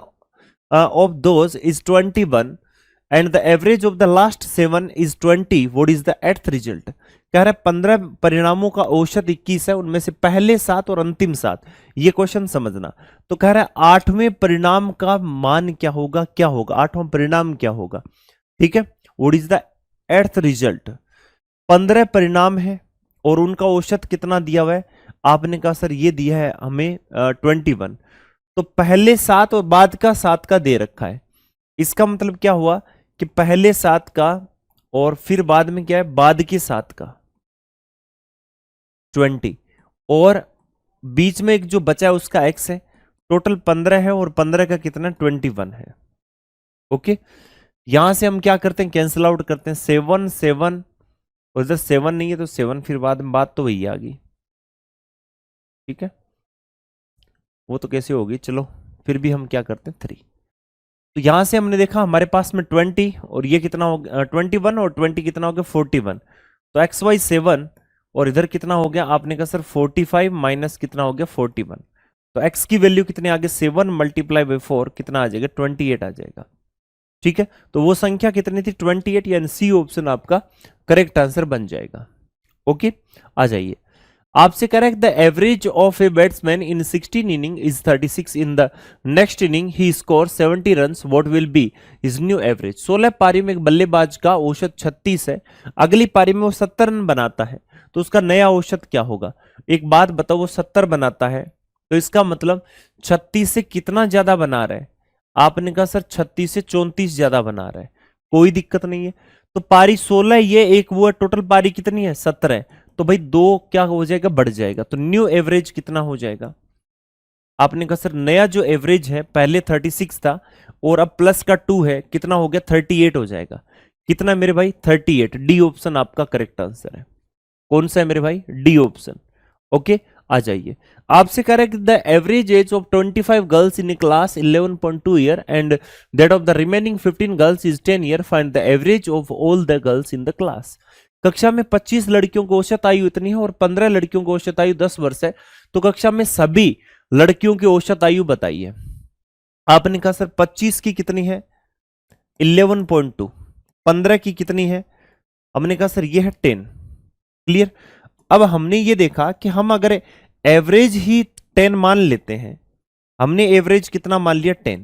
of those is 21 and the average of the last 7 is 20, what is the 8th result। कह रहा है 15 परिणामों का औसत 21 है, उनमें से पहले 7 और अंतिम 7। ये क्वेश्चन समझना। तो कह रहा है 8वें परिणाम का मान क्या होगा, क्या होगा 8वां परिणाम क्या होगा, ठीक है। what is the 8th result। 15 परिणाम है और उनका औसत कितना दिया हुआ है, आपने कहा सर ये दिया है हमें 21। तो पहले 7 और बाद का 7 का दे रखा है। इसका मतलब क्या हुआ कि पहले 7 का और फिर बाद में क्या है, बाद के 7 का 20, और बीच में एक जो बचा है उसका x है। टोटल 15 है और 15 का कितना 21 है, ओके। यहां से हम क्या करते हैं, कैंसिल आउट करते हैं। 7 7 और इधर 7 नहीं है तो 7 फिर बाद में, बात तो वही आ गई, ठीक है। वो तो कैसे होगी, चलो फिर भी हम क्या करते हैं 3। तो यहां से हमने देखा हमारे पास में 20 और ये कितना हो गया 21 और 20 कितना हो गया 41। तो एक्स वाई 7 और इधर कितना हो गया, आपने कहा सर 45 माइनस कितना हो गया 41। तो x की वैल्यू कितनी आ गई, 7 मल्टीप्लाई बाई 4 कितना आ जाएगा 28 आ जाएगा, ठीक है। तो वो संख्या कितनी थी 28, यानी सी ऑप्शन आपका करेक्ट आंसर बन जाएगा, ओके। आ जाइए, आपसे correct the average of a batsman in 16 inning is 36, in the next inning he score 70 runs, what will be his new average. 16 पारी में एक बल्लेबाज का औसत 36 है, अगली पारी में वो 70 रन बनाता है, तो उसका नया औसत क्या होगा। एक बात बताओ, वो 70 बनाता है तो इसका मतलब 36 से कितना ज्यादा बना रहा है, आपने कहा सर 36 से 34 ज्यादा बना रहा है, कोई दिक्कत नहीं है। तो पारी 16 ये एक वो है, टोटल पारी कितनी है 17 है, तो भाई 2 क्या हो जाएगा, बढ़ जाएगा। तो न्यू एवरेज कितना हो जाएगा, आपने कहा सर नया जो एवरेज है पहले 36 था और अब प्लस का 2 है, कितना हो गया 38 हो जाएगा। कितना मेरे भाई 38। डी ऑप्शन आपका करेक्ट आंसर है। कौन सा है मेरे भाई, डी ऑप्शन, ओके। आ जाइए, आपसे कह रहा है कि the average age of 25 girls in a class 11.2 year and that of the remaining 15 girls is 10 year, find the average of all the girls in the class. कक्षा में 25 लड़कियों को औसत आयु इतनी है और 15 लड़कियों को औसत आयु 10 वर्ष है, तो कक्षा में सभी लड़कियों की औसत आयु बताइए। आपने कहा सर 25 की कितनी है 11.2, 15 की कितनी है, हमने कहा सर ये है 10, क्लियर। अब हमने ये देखा कि हम अगर एवरेज ही 10 मान लेते हैं, हमने एवरेज कितना मान लिया 10,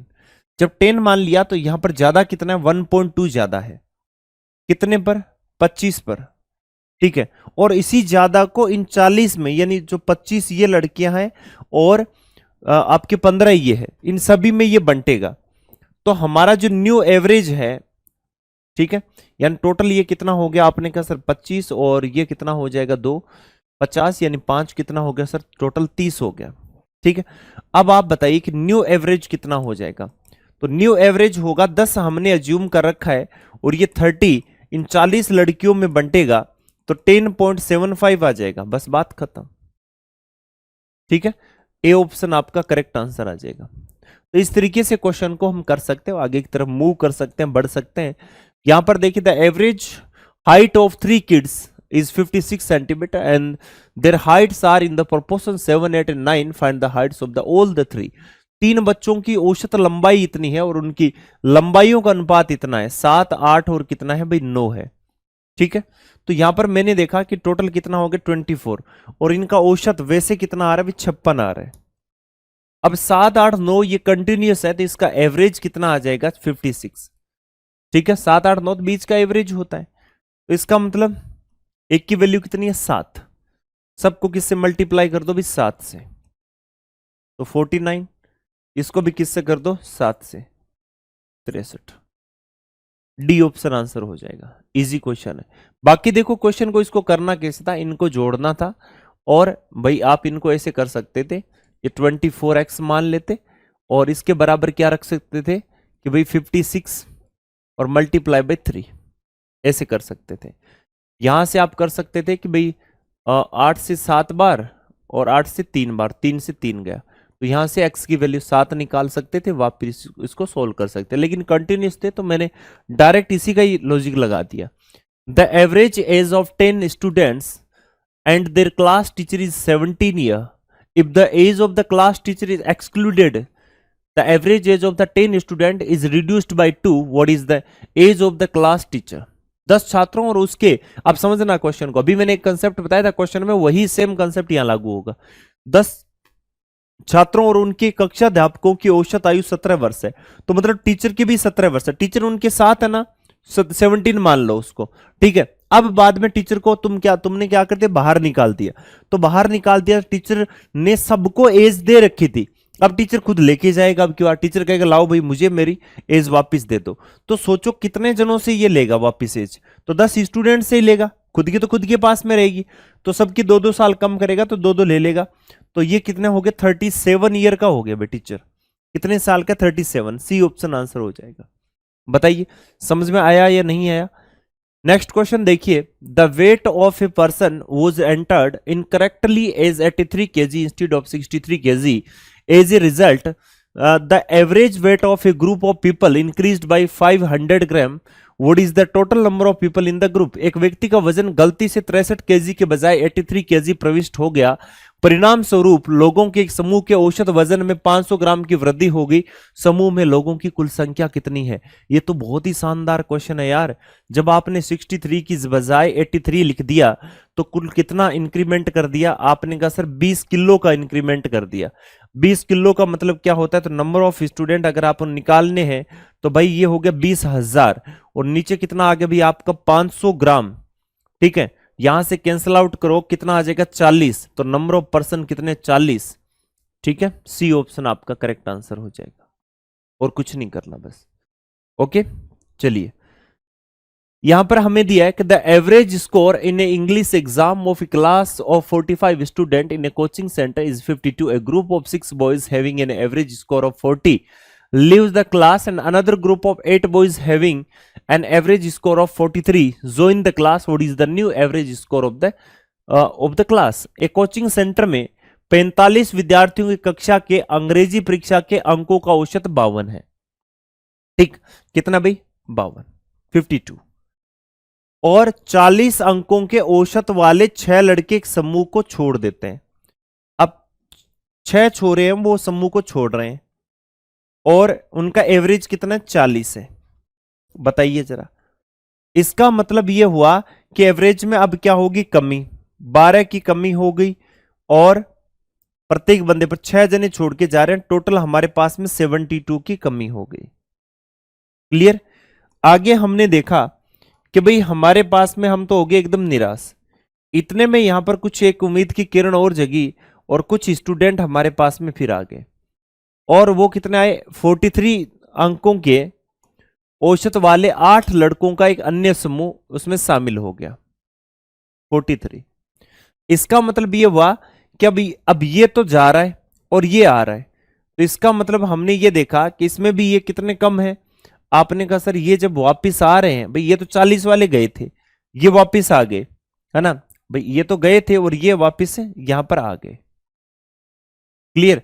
जब 10 मान लिया तो यहां पर ज्यादा कितना है 1.2 ज्यादा है, कितने पर 25 पर, ठीक है, और इसी ज्यादा को इन 40 में, यानी जो 25 ये लड़कियां हैं और आपके 15 ये है, इन सभी में ये बंटेगा। तो हमारा जो न्यू एवरेज है, ठीक है, यानी टोटल ये कितना हो गया, आपने कहा सर 25 और ये कितना हो जाएगा 2, 50 यानी 5 कितना हो गया सर, टोटल 30 हो गया। ठीक है, अब आप बताइए कि न्यू एवरेज कितना हो जाएगा। तो न्यू एवरेज होगा 10 हमने अज्यूम कर रखा है, और ये 30 इन 40 लड़कियों में बंटेगा तो 10.75 आ जाएगा, बस बात खत्म। ठीक है, ए ऑप्शन आपका करेक्ट आंसर आ जाएगा। तो इस तरीके से क्वेश्चन को हम कर सकते हैं, आगे की तरफ मूव कर सकते हैं, बढ़ सकते हैं। यहां पर देखिए, the average height of 3 kids is 56 centimeter and their heights are in the proportion 7, 8 and 9. Find the heights of the all the three. 3 बच्चों की औसत लंबाई इतनी है और उनकी लंबाइयों का अनुपात इतना है, 7, 8 और कितना है भाई 9 है। ठीक है, तो यहां पर मैंने देखा कि टोटल कितना हो गया 24, और इनका औसत वैसे कितना आ रहा है भाई 56 आ रहा है। अब 7, 8, 9 ये कंटिन्यूस है, तो इसका एवरेज कितना आ जाएगा 56। ठीक है, 7, 8, 9 बीच का एवरेज होता है, तो इसका मतलब एक की वैल्यू कितनी है 7, सबको किससे मल्टीप्लाई कर दो भी 7 से, तो 49, इसको भी किससे कर दो 7 से 63। डी ऑप्शन आंसर हो जाएगा। इजी क्वेश्चन है। बाकी देखो क्वेश्चन को इसको करना कैसे था, इनको जोड़ना था, और भाई आप इनको ऐसे कर सकते थे, ये 24x मान लेते और इसके बराबर क्या रख सकते थे कि भाई 56 और मल्टीप्लाई बाई 3, ऐसे कर सकते थे। यहां से आप कर सकते थे कि भाई 8 से 7 बार और 8 से 3 बार, 3 से 3 गया, तो यहां से x की वैल्यू 7 निकाल सकते थे, वापस इसको सोल्व कर सकते, लेकिन कंटिन्यूस थे तो मैंने डायरेक्ट इसी का ही लॉजिक लगा दिया। The average age of 10 students and their class teacher is 17 year, if the age of the class teacher is excluded, the average age of the 10 student is reduced by 2, what is the age of the class teacher. 10 छात्रों और उसके, आप समझना question को, अभी मैंने एक concept बताया था क्वेश्चन में, वही सेम कंसेप्ट यहां लागू होगा। 10 छात्रों और उनके कक्षा अध्यापकों की औसत आयु 17 वर्ष है, तो मतलब टीचर की भी 17 वर्ष है, टीचर उनके साथ है ना, 17 मान लो उसको। ठीक है, अब बाद में टीचर को तुमने क्या करते बाहर निकाल दिया, तो बाहर निकाल दिया, टीचर ने सबको एज दे रखी थी, अब टीचर खुद लेके जाएगा, अब क्यों टीचर कहेगा लाओ भाई मुझे मेरी एज वापस दे दो, तो सोचो कितने जनों से ये लेगा वापस एज, तो 10 स्टूडेंट से ही लेगा, खुद की तो खुद के पास में रहेगी, तो सबकी 2-2 साल कम करेगा तो 2-2 ले लेगा, तो ये कितने हो गए 37 ईयर का हो गया भाई टीचर, कितने साल का 37, सी ऑप्शन आंसर हो जाएगा। बताइए समझ में आया या नहीं आया। नेक्स्ट क्वेश्चन देखिए, the weight of a person was entered incorrectly as 83 kg instead of 63 kg. As a result, the average weight of a group of people increased by 500 gram. What is the total number of people in the group? एक व्यक्ति का वजन गलती से 63 kg के बजाय 83 kg प्रविष्ट हो गया, परिणाम स्वरूप लोगों के एक समूह के औसत वजन में 500 ग्राम की वृद्धि हो गई, समूह में लोगों की कुल संख्या कितनी है। ये तो बहुत ही शानदार क्वेश्चन है यार, जब आपने 63 की बजाय 83 लिख दिया तो कुल कितना इंक्रीमेंट कर दिया, आपने कहा सर 20 किलो का इंक्रीमेंट कर दिया। 20 किलो का मतलब क्या होता है, तो नंबर ऑफ स्टूडेंट अगर आप निकालने हैं तो भाई ये हो गया 20,000, और नीचे कितना आ गया भाई आपका 500 ग्राम। ठीक है, यहां से कैंसिल आउट करो, कितना आ जाएगा 40, तो नंबर ऑफ पर्सन कितने 40। ठीक है, सी ऑप्शन आपका करेक्ट आंसर हो जाएगा, और कुछ नहीं करना बस। ओके, चलिए यहां पर हमें दिया है कि the average score in A English exam of A class of 45 student in A coaching centre is 52. A group of 6 boys having an average score of 40 leaves the class and another group of 8 boys having an average score of 43 join the class. What is the new average score of the class? एक coaching centre में 45 विद्यार्थियों की कक्षा के अंग्रेजी परीक्षा के अंकों का औसत 52 है। ठीक, कितना भाई 52, 52, और 40 अंकों के औसत वाले 6 लड़के एक समूह को छोड़ देते हैं। अब 6 छोरे हैं, वो समूह को छोड़ रहे हैं, और उनका एवरेज कितना 40 है। बताइए जरा, इसका मतलब यह हुआ कि एवरेज में अब क्या होगी कमी, 12 की कमी हो गई, और प्रत्येक बंदे पर 6 जने छोड़ के जा रहे हैं, टोटल हमारे पास में 72 की कमी हो गई। क्लियर। आगे हमने देखा कि भाई हमारे पास में हम तो हो गए एकदम निराश, इतने में यहां पर कुछ एक उम्मीद की किरण और जगी और कुछ स्टूडेंट हमारे पास में फिर आ गए, और वो कितने आए, 43 अंकों के औसत वाले 8 लड़कों का एक अन्य समूह उसमें शामिल हो गया, 43। इसका मतलब ये हुआ कि अब ये तो जा रहा है और ये आ रहा है, तो इसका मतलब हमने ये देखा कि इसमें भी ये कितने कम है। आपने कहा सर ये जब वापस आ रहे हैं, भाई ये तो 40 वाले गए थे, ये वापस आ गए, है ना, भाई ये तो गए थे और ये वापस यहां पर आ गए, क्लियर।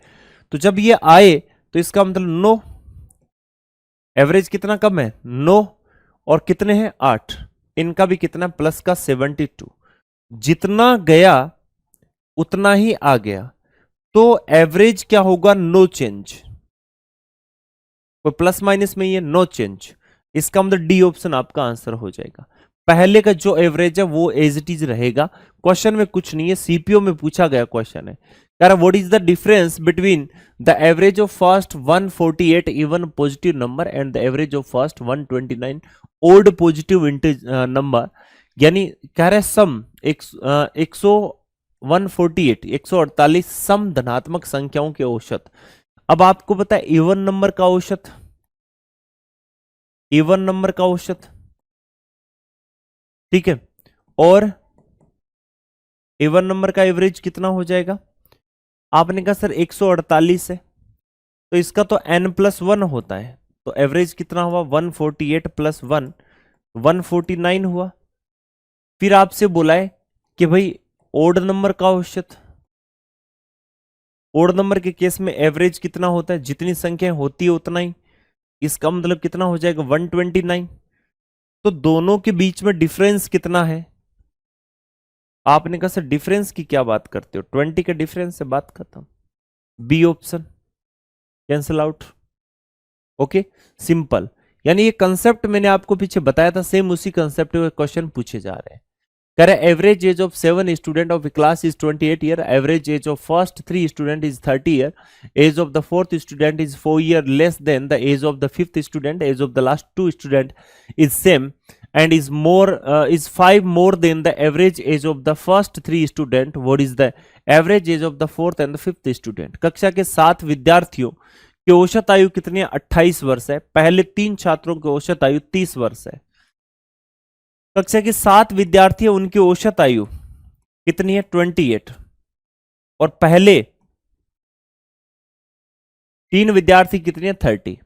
तो जब ये आए तो इसका मतलब 9, एवरेज कितना कम है 9, और कितने हैं 8, इनका भी कितना प्लस का 72, जितना गया उतना ही आ गया, तो एवरेज क्या होगा, नो चेंज, कोई प्लस माइनस में ये नो चेंज, इसका मतलब डी ऑप्शन आपका आंसर हो जाएगा। पहले का जो एवरेज है वो एज इट इज रहेगा, क्वेश्चन में कुछ नहीं है, सीपीओ में पूछा गया क्वेश्चन है, कह रहा what is the difference between the average of first 148 even positive number and the average of first 129 odd positive number, यानी कह रहे सम 148 सम धनात्मक संख्याओं के औसत। अब आपको पता है इवन नंबर का औसत, इवन नंबर का औसत, ठीक है, और इवन नंबर का एवरेज कितना हो जाएगा, आपने कहा सर 148 है, तो इसका तो n+1 होता है, तो एवरेज कितना हुआ 148 + 1 149 हुआ। फिर आपसे बोला है कि भाई ओड नंबर का औसत, ओड नंबर के केस में एवरेज कितना होता है, जितनी संख्या होती है उतना ही, इसका मतलब कितना हो जाएगा 129। तो दोनों के बीच में डिफरेंस कितना है, आपने कहा सर डिफरेंस की क्या बात करते हो, 20 का डिफरेंस से बात करता हूं, B option cancel out. Okay, simple, यानी ये कंसेप्ट मैंने आपको पीछे बताया था, सेम उसी कंसेप्ट में क्वेश्चन पूछे जा रहे हैं। कह रहे average age of 7 student of class is 28 year, average age of first 3 student is 30 year, age of the fourth student is 4 year less than the age of the fifth student, age of the last 2 student is same and is 5 more than the average age of the first 3 student. What is the average age of the fourth and the fifth student? कक्षा के 7 विद्यार्थियों की औसत आयु कितनी है, 28 वर्ष है, पहले 3 छात्रों की औसत आयु 30 वर्ष है। कक्षा के 7 विद्यार्थी है, उनकी औसत आयु कितनी है 28, और पहले 3 विद्यार्थी कितनी है 30,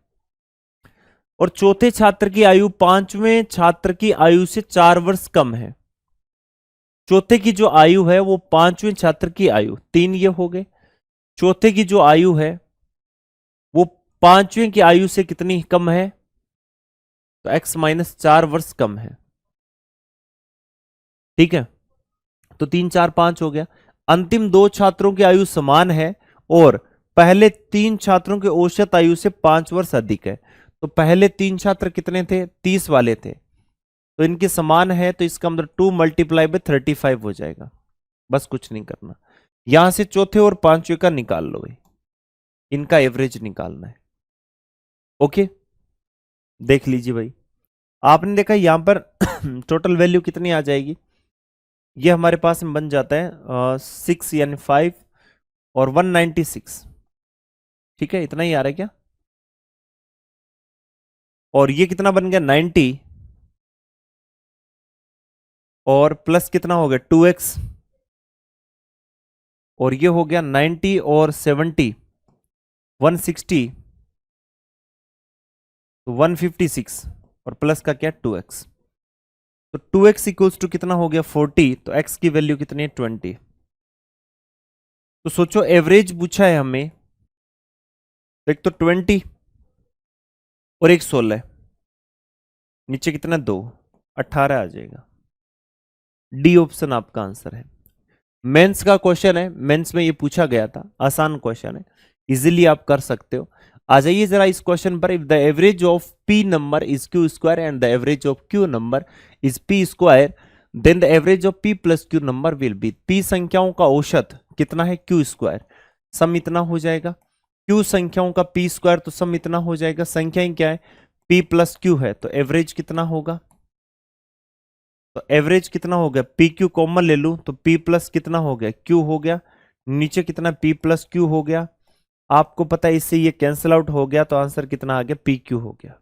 और चौथे छात्र की आयु 5वें छात्र की आयु से 4 वर्ष कम है। चौथे की जो आयु है वो 5वें छात्र की आयु, 3 ये हो गए, चौथे की जो आयु है वो 5वें की आयु से कितनी कम है, तो x-4 वर्ष कम है, ठीक है, तो 3 4 5 हो गया। अंतिम 2 छात्रों की आयु समान है और पहले 3 छात्रों की औसत आयु से 5 वर्ष अधिक है, तो पहले 3 छात्र कितने थे 30 वाले थे, तो इनके समान है, तो इसका मतलब 2 × 35 हो जाएगा, बस कुछ नहीं करना, यहां से चौथे और 5वें का निकाल लो भाई, इनका एवरेज निकालना है। ओके, देख लीजिए भाई, आपने देखा यहां पर टोटल वैल्यू कितनी आ जाएगी, ये हमारे पास में बन जाता है 6 यानी 5 और 196, ठीक है, इतना ही आ रहा है क्या, और ये कितना बन गया 90, और प्लस कितना हो गया 2x, और ये हो गया 90 और 70 160, तो 156, और प्लस का क्या 2x, तो 2x इक्वल्स टू कितना हो गया 40, तो x की वैल्यू कितनी है 20। तो सोचो एवरेज पूछा है हमें, तो एक तो 20 और एक 16, नीचे कितना 2, 18 आ जाएगा, डी ऑप्शन आपका आंसर है। मेंस का क्वेश्चन है, मेंस में ये पूछा गया था, आसान क्वेश्चन है, इजीली आप कर सकते हो। आ जाइए जरा इस क्वेश्चन पर, if the average of p number is q² and the average of q number is p², then the average of p + q number will be, p संख्याओं का औसत कितना है q², सम इतना हो जाएगा, q संख्याओं का p², तो सम इतना हो जाएगा, संख्याएं क्या है p + q है, तो एवरेज कितना होगा, तो एवरेज कितना हो गया, पी क्यू कॉमन ले लूं तो पी प्लस कितना हो गया, क्यू हो गया, नीचे कितना पी प्लस क्यू हो गया, आपको पता है इससे ये कैंसिल आउट हो गया, तो आंसर कितना आ गया, पी क्यू हो गया।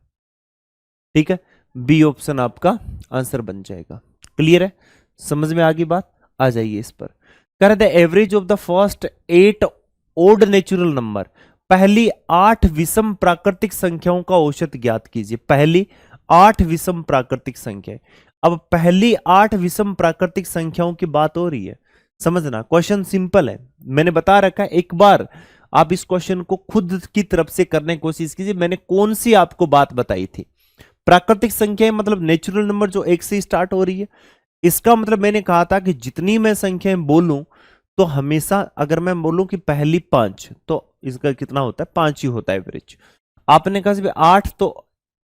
ठीक है, बी ऑप्शन आपका आंसर बन जाएगा। क्लियर है, समझ में आ गई बात। आ जाइए इस पर। कह रहे the average of the first 8 odd natural number, पहली 8 विषम प्राकृतिक संख्याओं का औसत ज्ञात कीजिए। पहली 8 विषम प्राकृतिक संख्या, अब पहली 8 विषम प्राकृतिक संख्याओं की बात हो रही है। समझना, क्वेश्चन सिंपल है, मैंने बता रखा है, एक बार आप इस क्वेश्चन को खुद की तरफ से करने की कोशिश कीजिए। मैंने कौन सी आपको बात बताई थी, प्राकृतिक संख्याएं मतलब नेचुरल नंबर जो 1 से स्टार्ट हो रही है। इसका मतलब मैंने कहा था कि जितनी मैं संख्याएं बोलूं तो हमेशा अगर मैं बोलूं कि पहली 5 तो इसका कितना होता है, 5 ही होता है एवरेज। आपने कहा 8 तो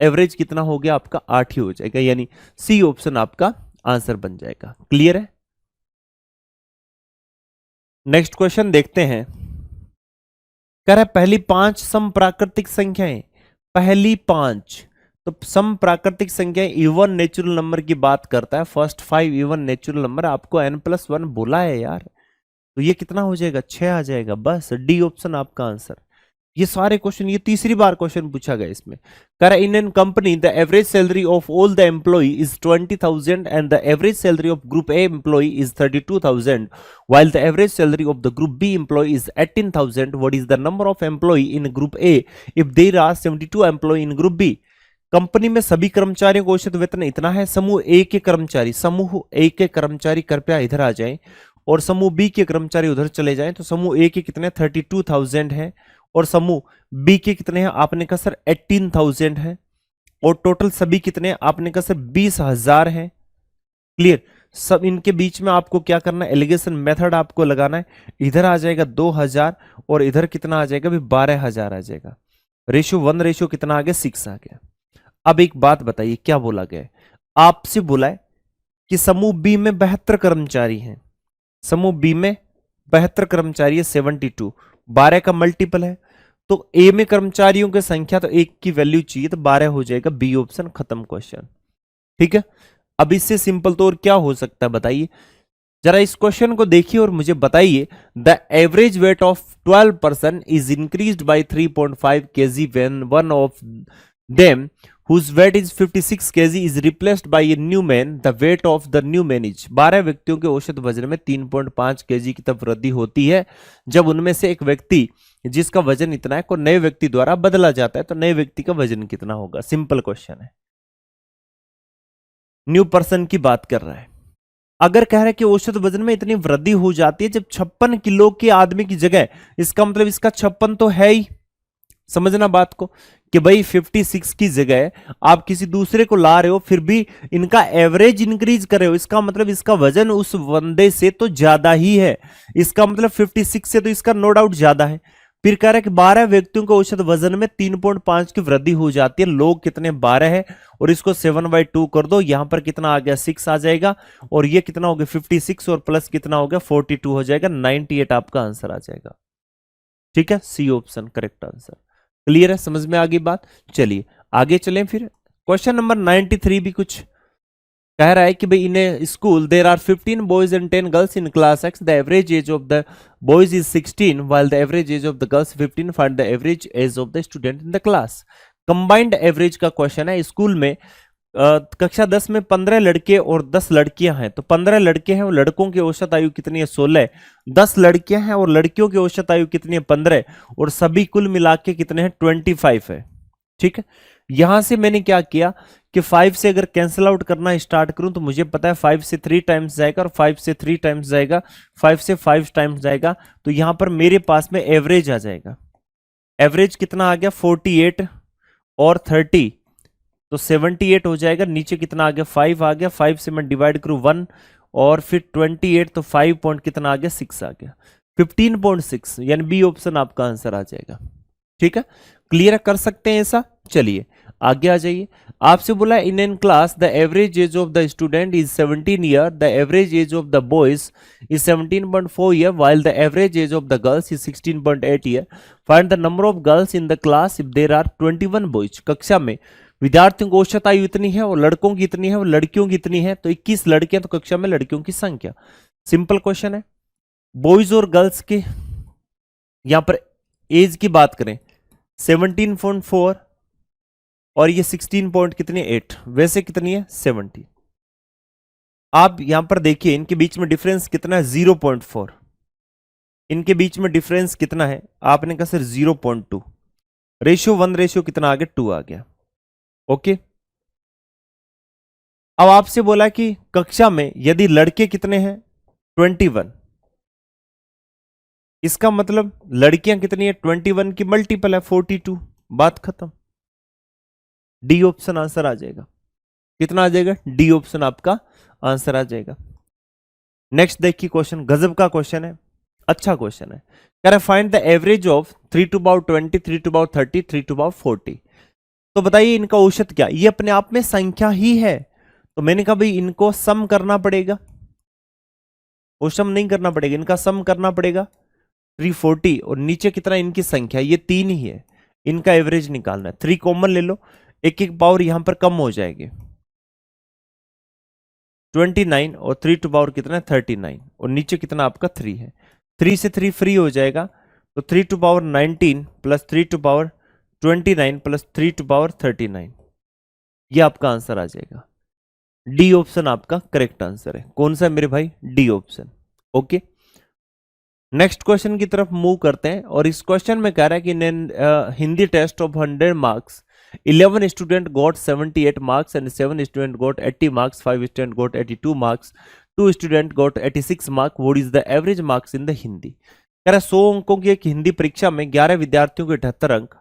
एवरेज कितना हो गया आपका, 8 ही हो जाएगा, यानी सी ऑप्शन आपका आंसर बन जाएगा। क्लियर है। नेक्स्ट क्वेश्चन देखते हैं। कह रहा है पहली 5 सम प्राकृतिक संख्याएं, पहली 5 तो सम प्राकृतिक संख्या इवन नेचुरल नंबर की बात करता है। फर्स्ट 5 इवन नेचुरल नंबर, आपको n+1 बोला है यार, तो ये कितना हो जाएगा, 6 आ जाएगा, बस डी ऑप्शन आपका आंसर। ये सारे क्वेश्चन, ये तीसरी बार क्वेश्चन पूछा गया इसमें। कह रहा है in an company the average salary of all the employee is 20,000 and the average salary of group A employee is 32,000 while the average salary of the group B employee is 18,000. What is the number of employee in group A if there are 72 employee in group B? Company में सभी कर्मचारियों को औसत वेतन इतना है। समूह ए के कर्मचारी कृपया इधर आ जाएं और समूह बी के कर्मचारी उधर चले जाएं। तो समूह ए के कितने 32,000 है और समूह बी के कितने हैं, आपने कहा सर 18,000 है, और टोटल सभी कितने, आपने कहा सर 20,000 है। क्लियर, सब इनके बीच में आपको क्या करना है, एलिगेशन मेथड आपको लगाना है। इधर आ जाएगा 2,000 और इधर कितना आ जाएगा, भी 12,000 आ जाएगा। रेशियो 1 रेशियो कितना आ गया, 6 आ गया। अब एक बात बताइए, क्या बोला गया है, आपसे बोला है कि समूह बी में 72 कर्मचारी हैं, समूह बी में 72 कर्मचारी है, 72 12 का मल्टीपल है, तो ए में कर्मचारियों की संख्या तो 1 की वैल्यू चाहिए, तो 12 हो जाएगा, बी ऑप्शन, खत्म क्वेश्चन। ठीक है, अब इससे सिंपल तो और क्या हो सकता है बताइए, जरा इस क्वेश्चन को देखिए और मुझे बताइए। The average weight of 12 person is increased by 3.5 kg when one of them whose weight is 56 kg is replaced by a new man, the weight of the new man is 12 व्यक्तियों के औसत वजन में 3.5 kg की तब वृद्धि होती है जब उनमें से एक व्यक्ति जिसका वजन इतना है को नए व्यक्ति द्वारा बदला जाता है, तो नए व्यक्ति का वजन कितना होगा। सिंपल क्वेश्चन है, न्यू पर्सन की बात कर रहा है। अगर कह रहा है कि औसत वजन में इतनी वृद्धि हो जाती है जब 56 किलो के आदमी की जगह, इसका मतलब इसका 56 तो है ही। समझना बात को कि भाई 56 की जगह आप किसी दूसरे को ला रहे हो, फिर भी इनका एवरेज इंक्रीज कर रहे हो, इसका मतलब इसका वजन उस बंदे से तो ज्यादा ही है। इसका मतलब 56 से तो इसका नो डाउट ज्यादा है। फिर कह रहा है कि 12 व्यक्तियों के औसत वजन में 3.5 की वृद्धि हो जाती है। लोग कितने 12 है और इसको 7/2 कर दो, यहां पर कितना आ गया 6 आ जाएगा, और ये कितना हो गया 56 और प्लस कितना हो गया 42 हो जाएगा, 98 आपका आंसर आ जाएगा। ठीक है, C option correct answer. Clear है, समझ में आ गई बात। चलिए आगे चलें। फिर क्वेश्चन नंबर 93 भी कुछ कह रहा है कि भाई in a school there are 15 boys and 10 girls in class X, the average age of the boys is 16 while the average age of the girls 15, find the average age of the student in the class. Combined average का question है। School में कक्षा 10 में 15 लड़के और 10 लड़कियां हैं, तो 15 लड़के हैं और लड़कों की औसत आयु कितनी है 16, 10 लड़कियां हैं और लड़कियों की औसत आयु कितनी है 15, और सभी कुल मिला के कितने हैं 25 है। ठीक है, यहां से मैंने क्या किया कि 5 से अगर कैंसिल आउट करना स्टार्ट करूं तो मुझे पता है 5 से 3 टाइम्स जाएगा और 5 से 3 टाइम्स जाएगा, 5 से 5 टाइम्स जाएगा, तो यहां पर मेरे पास में एवरेज आ जाएगा। एवरेज कितना आ गया 48 और 30, तो 78 हो जाएगा। नीचे कितना आ गया 5 आ गया, 5 से मैं डिवाइड करूं 1 और फिर 28, तो 5 पॉइंट कितना आ गया 6 आ गया, 15.6, यानी बी ऑप्शन आपका आंसर आ जाएगा। ठीक है, क्लियर कर सकते हैं ऐसा। चलिए आगे आ जाइए। आपसे बोला in an class the average age of the student is 17 year, the average age of the boys is 17.4 year while the average age of the girls is 16.8 year, find the number of girls in the class if there are 21 boys। कक्षा में विद्यार्थियों की औसत आयु इतनी है और लड़कों की इतनी है और लड़कियों की इतनी है, तो 21 लड़के तो कक्षा में लड़कियों की संख्या। सिंपल क्वेश्चन है। बॉयज और गर्ल्स के यहां पर एज की बात करें 17.4 और ये 16 पॉइंट कितनी 8, वैसे कितनी है 70। आप यहां पर देखिए इनके बीच में डिफरेंस कितना है 0.4, इनके बीच में डिफरेंस कितना है, आपने कहा सर 0.2, रेशियो 1 रेशियो कितना आ गया 2 आ गया। ओके, अब आपसे बोला कि कक्षा में यदि लड़के कितने हैं 21, इसका मतलब लड़कियां कितनी है 21 की मल्टीपल है 42, बात खत्म। डी ऑप्शन आंसर आ जाएगा। कितना आ जाएगा, डी ऑप्शन आपका आंसर आ जाएगा। नेक्स्ट देखिए क्वेश्चन, गजब का क्वेश्चन है, अच्छा क्वेश्चन है। कह रहा है find the average of 3 to power 20, 3 to power 30, 3 to power 40। तो बताइए इनका औसत क्या, ये अपने आप में संख्या ही है, तो मैंने कहा भाई इनको सम करना पड़ेगा, औसम नहीं करना पड़ेगा, इनका सम करना पड़ेगा। 340 और नीचे कितना इनकी संख्या, ये 3 ही है, इनका एवरेज निकालना है। 3 कॉमन ले लो, एक एक पावर यहां पर कम हो जाएगी, 29 और 3 टू पावर कितना है 39 और नीचे कितना आपका 3 है, 3 से 3 फ्री हो जाएगा, तो 3 to power 19 plus 3 to power 29 plus 3 to power 39, ये आपका आंसर आ जाएगा। डी ऑप्शन आपका करेक्ट आंसर है। कौन सा है मेरे भाई, D option. Okay, next question की तरफ मूव करते हैं, और इस क्वेश्चन में कह रहा है कि Hindi test of 100 marks 11 student got 78 marks and 7 student got 80 marks, 5 student got 82 marks, 2 student got 86 marks, what is the average marks in the Hindi. कह रहा है 100 अंकों की एक हिंदी परीक्षा में 11 विद्यार्थियों के 78 अंक,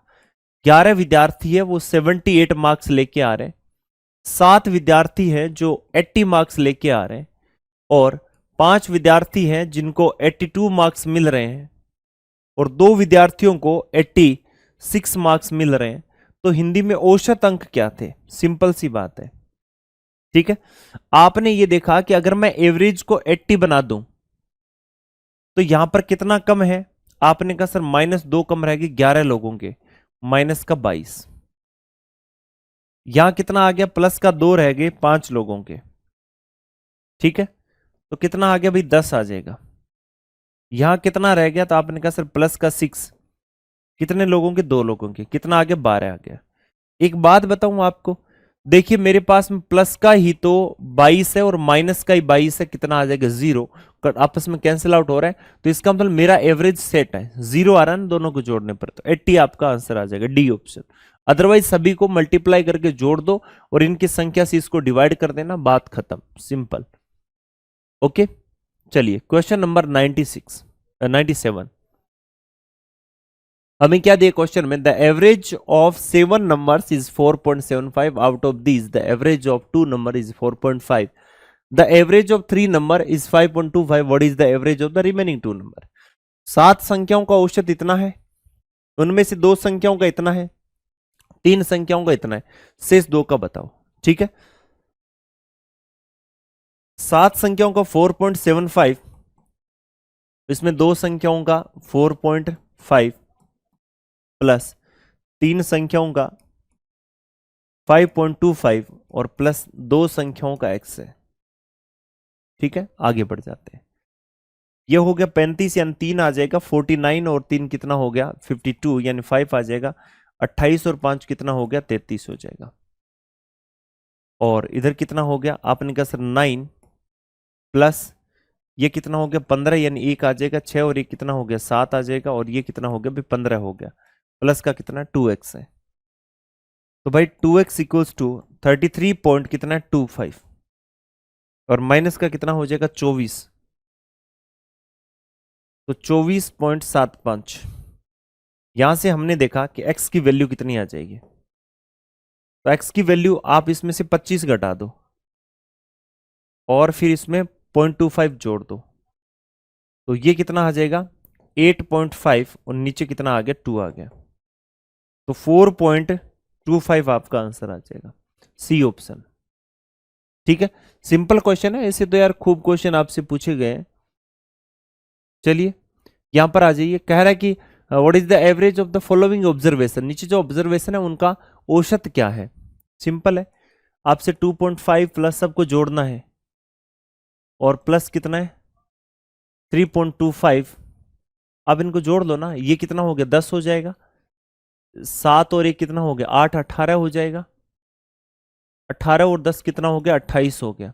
11 विद्यार्थी है वो 78 मार्क्स लेके आ रहे हैं, 7 विद्यार्थी हैं जो 80 मार्क्स लेके आ रहे हैं, और 5 विद्यार्थी हैं जिनको 82 मार्क्स मिल रहे हैं, और 2 विद्यार्थियों को 86 मार्क्स मिल रहे हैं। तो हिंदी में औसत अंक क्या थे, सिंपल सी बात है। ठीक है, आपने ये देखा कि अगर मैं एवरेज को 80 बना दूं तो यहां पर कितना कम है, आपने कहा सर -2 कम रहेगी 11 लोगों के, माइनस का 22, यहां कितना आ गया प्लस का 2 रह गए 5 लोगों के। ठीक है, तो कितना आ गया भाई 10 आ जाएगा। यहां कितना रह गया, तो आपने कहा सर प्लस का 6, कितने लोगों के 2 लोगों के, कितना आ गया 12 आ गया। एक बात बताऊं आपको, देखिए मेरे पास में प्लस का ही तो 22 है और माइनस का ही 22 है, कितना आ जाएगा 0, आपस में कैंसिल आउट हो रहा है, तो इसका मतलब मेरा एवरेज सेट है, 0 आ रहा है ना दोनों को जोड़ने पर, तो 80 आपका आंसर आ जाएगा, डी ऑप्शन। अदरवाइज सभी को मल्टीप्लाई करके जोड़ दो और इनकी संख्या से इसको डिवाइड कर देना, बात खत्म, सिंपल। ओके, चलिए क्वेश्चन नंबर 97। हमें क्या दिया क्वेश्चन में, the average of 7 numbers is 4.75, out of this the average of 2 number is 4.5, the average of 3 number is 5.25, what is the average of the remaining 2 number. 7 संख्याओं का औसत इतना है, उनमें से 2 संख्याओं का इतना है, 3 संख्याओं का इतना है, शेष 2 का बताओ। ठीक है, 7 संख्याओं का 4.75, इसमें 2 संख्याओं का 4.5 प्लस 3 संख्याओं का 5.25 और प्लस 2 संख्याओं का x है। ठीक है, आगे बढ़ जाते हैं। ये हो गया 35 यानी 3 आ जाएगा, 49 और 3 कितना हो गया 52 यानी 5 आ जाएगा, 28 और 5 कितना हो गया 33 हो जाएगा, और इधर कितना हो गया आपने कहा सर 9 प्लस ये कितना हो गया 15 यानी 1 आ जाएगा, 6 और 1 कितना हो गया 7 आ जाएगा, और ये कितना हो गया भाई 15 हो गया, प्लस का कितना 2x है, तो भाई 2x इक्वल्स टू 33 पॉइंट कितना 25, और माइनस का कितना हो जाएगा 24, तो 24.75। यहां से हमने देखा कि x की वैल्यू कितनी आ जाएगी, तो x की वैल्यू आप इसमें से 25 घटा दो और फिर इसमें 0.25 जोड़ दो, तो ये कितना आ जाएगा 8.5 और नीचे कितना आ गया 2 आ गया, तो 4.25 आपका आंसर आ जाएगा, सी ऑप्शन। ठीक है, सिंपल क्वेश्चन है, ऐसे तो यार खूब क्वेश्चन आपसे पूछे गए हैं। चलिए यहां पर आ जाइए, कह रहा है कि what is the average of the following observation, नीचे जो ऑब्जर्वेशन है उनका औसत क्या है, सिंपल है, आपसे 2.5 प्लस सबको जोड़ना है और प्लस कितना है 3.25। अब इनको जोड़ लो ना, ये कितना हो गया 10 हो जाएगा, 7 और 1 कितना हो गया 8, 18 हो जाएगा, 18 और 10 कितना हो गया 28 हो गया।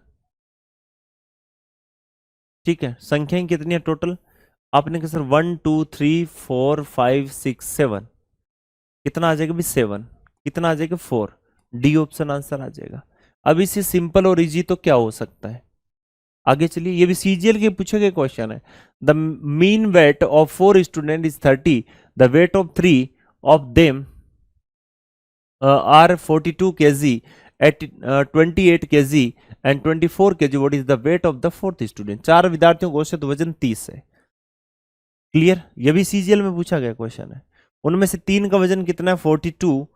ठीक है, संख्याएं कितनी है टोटल, आपने कहा सर 1 2 3 4 5 6 7, कितना आ जाएगा भी 7, कितना आ जाएगा 4, डी ऑप्शन आंसर आ जाएगा। अब इसे सिंपल और इजी तो क्या हो सकता है, आगे चलिए, ये भी सीजीएल के पूछे गए क्वेश्चन है। The mean weight of 4 student is 30, the weight of 3 of them are 42 kg at 28 kg and 24 kg, what is the weight of the fourth student। 4 विद्यार्थियों को औसत वजन 30 है। क्लियर, ये भी सीजीएल में पूछा गया क्वेश्चन है। उनमें से 3 का वजन कितना है 42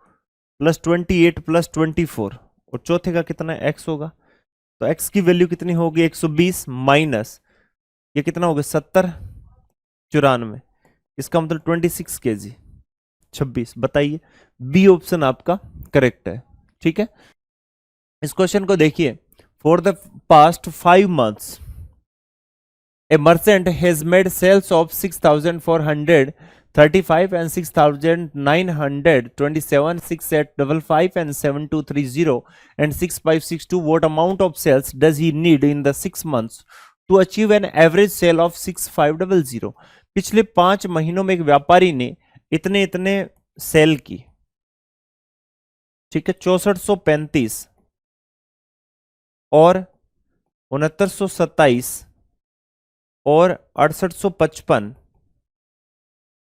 प्लस 28 प्लस 24, और चौथे का कितना है x होगा, तो x की वैल्यू कितनी होगी 120 माइनस ये कितना होगा 70 94, इसका मतलब 26 kg 26। बताइए, बी ऑप्शन आपका करेक्ट है। ठीक है, इस क्वेश्चन को देखिए, for the past 5 months a merchant has made sales of 6,435 and 6,927, 6,855 and 7,230 and 6,562, what amount of sales does he need in the 6 months to achieve an average sale of 6,500। पिछले 5 महीनों में एक व्यापारी ने इतने इतने सेल की, ठीक है 6435 और 6927 और 6855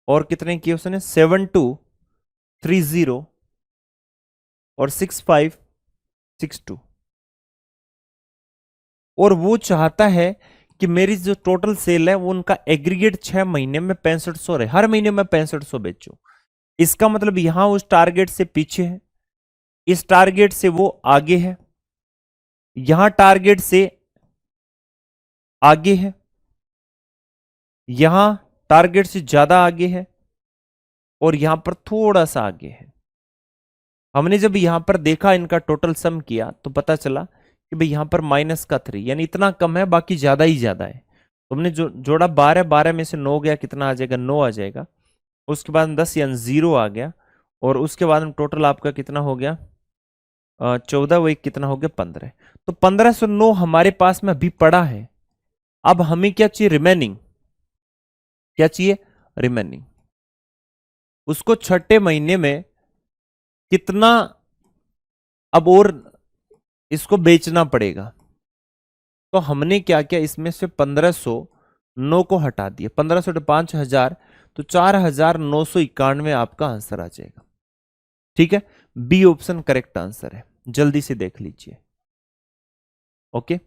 और कितने किए उसने 7230 और 6562, और वो चाहता है कि मेरी जो टोटल सेल है वो उनका एग्रीगेट 6 महीने में 6500 रहे, हर महीने में 6500 बेचूं। इसका मतलब यहां उस टारगेट से पीछे है, इस टारगेट से वो आगे है, यहां टारगेट से आगे है, यहां टारगेट से ज्यादा आगे है, और यहां पर थोड़ा सा आगे है। हमने जब यहां पर देखा इनका टोटल सम किया तो पता चला कि भाई यहां पर -3, यानी इतना कम है, बाकी ज्यादा ही ज्यादा है। तुमने जो जोड़ा 12, 12 में से 9 गया, कितना आ जाएगा 9 आ जाएगा, उसके बाद 10 यानी 0 आ गया, और उसके बाद टोटल आपका कितना हो गया 14, वो एक कितना हो गया 15। तो 1509 हमारे पास में अभी पड़ा है। अब हमें क्या चाहिए रिमेनिंग, क्या चाहिए रिमेनिंग, उसको छठे महीने में कितना अब और इसको बेचना पड़ेगा। तो हमने क्या किया, इसमें से 1509 को हटा दिया, 1500 to 5000, तो 4991 आपका आंसर आ जाएगा। ठीक है, बी ऑप्शन करेक्ट आंसर है, जल्दी से देख लीजिए। ओके।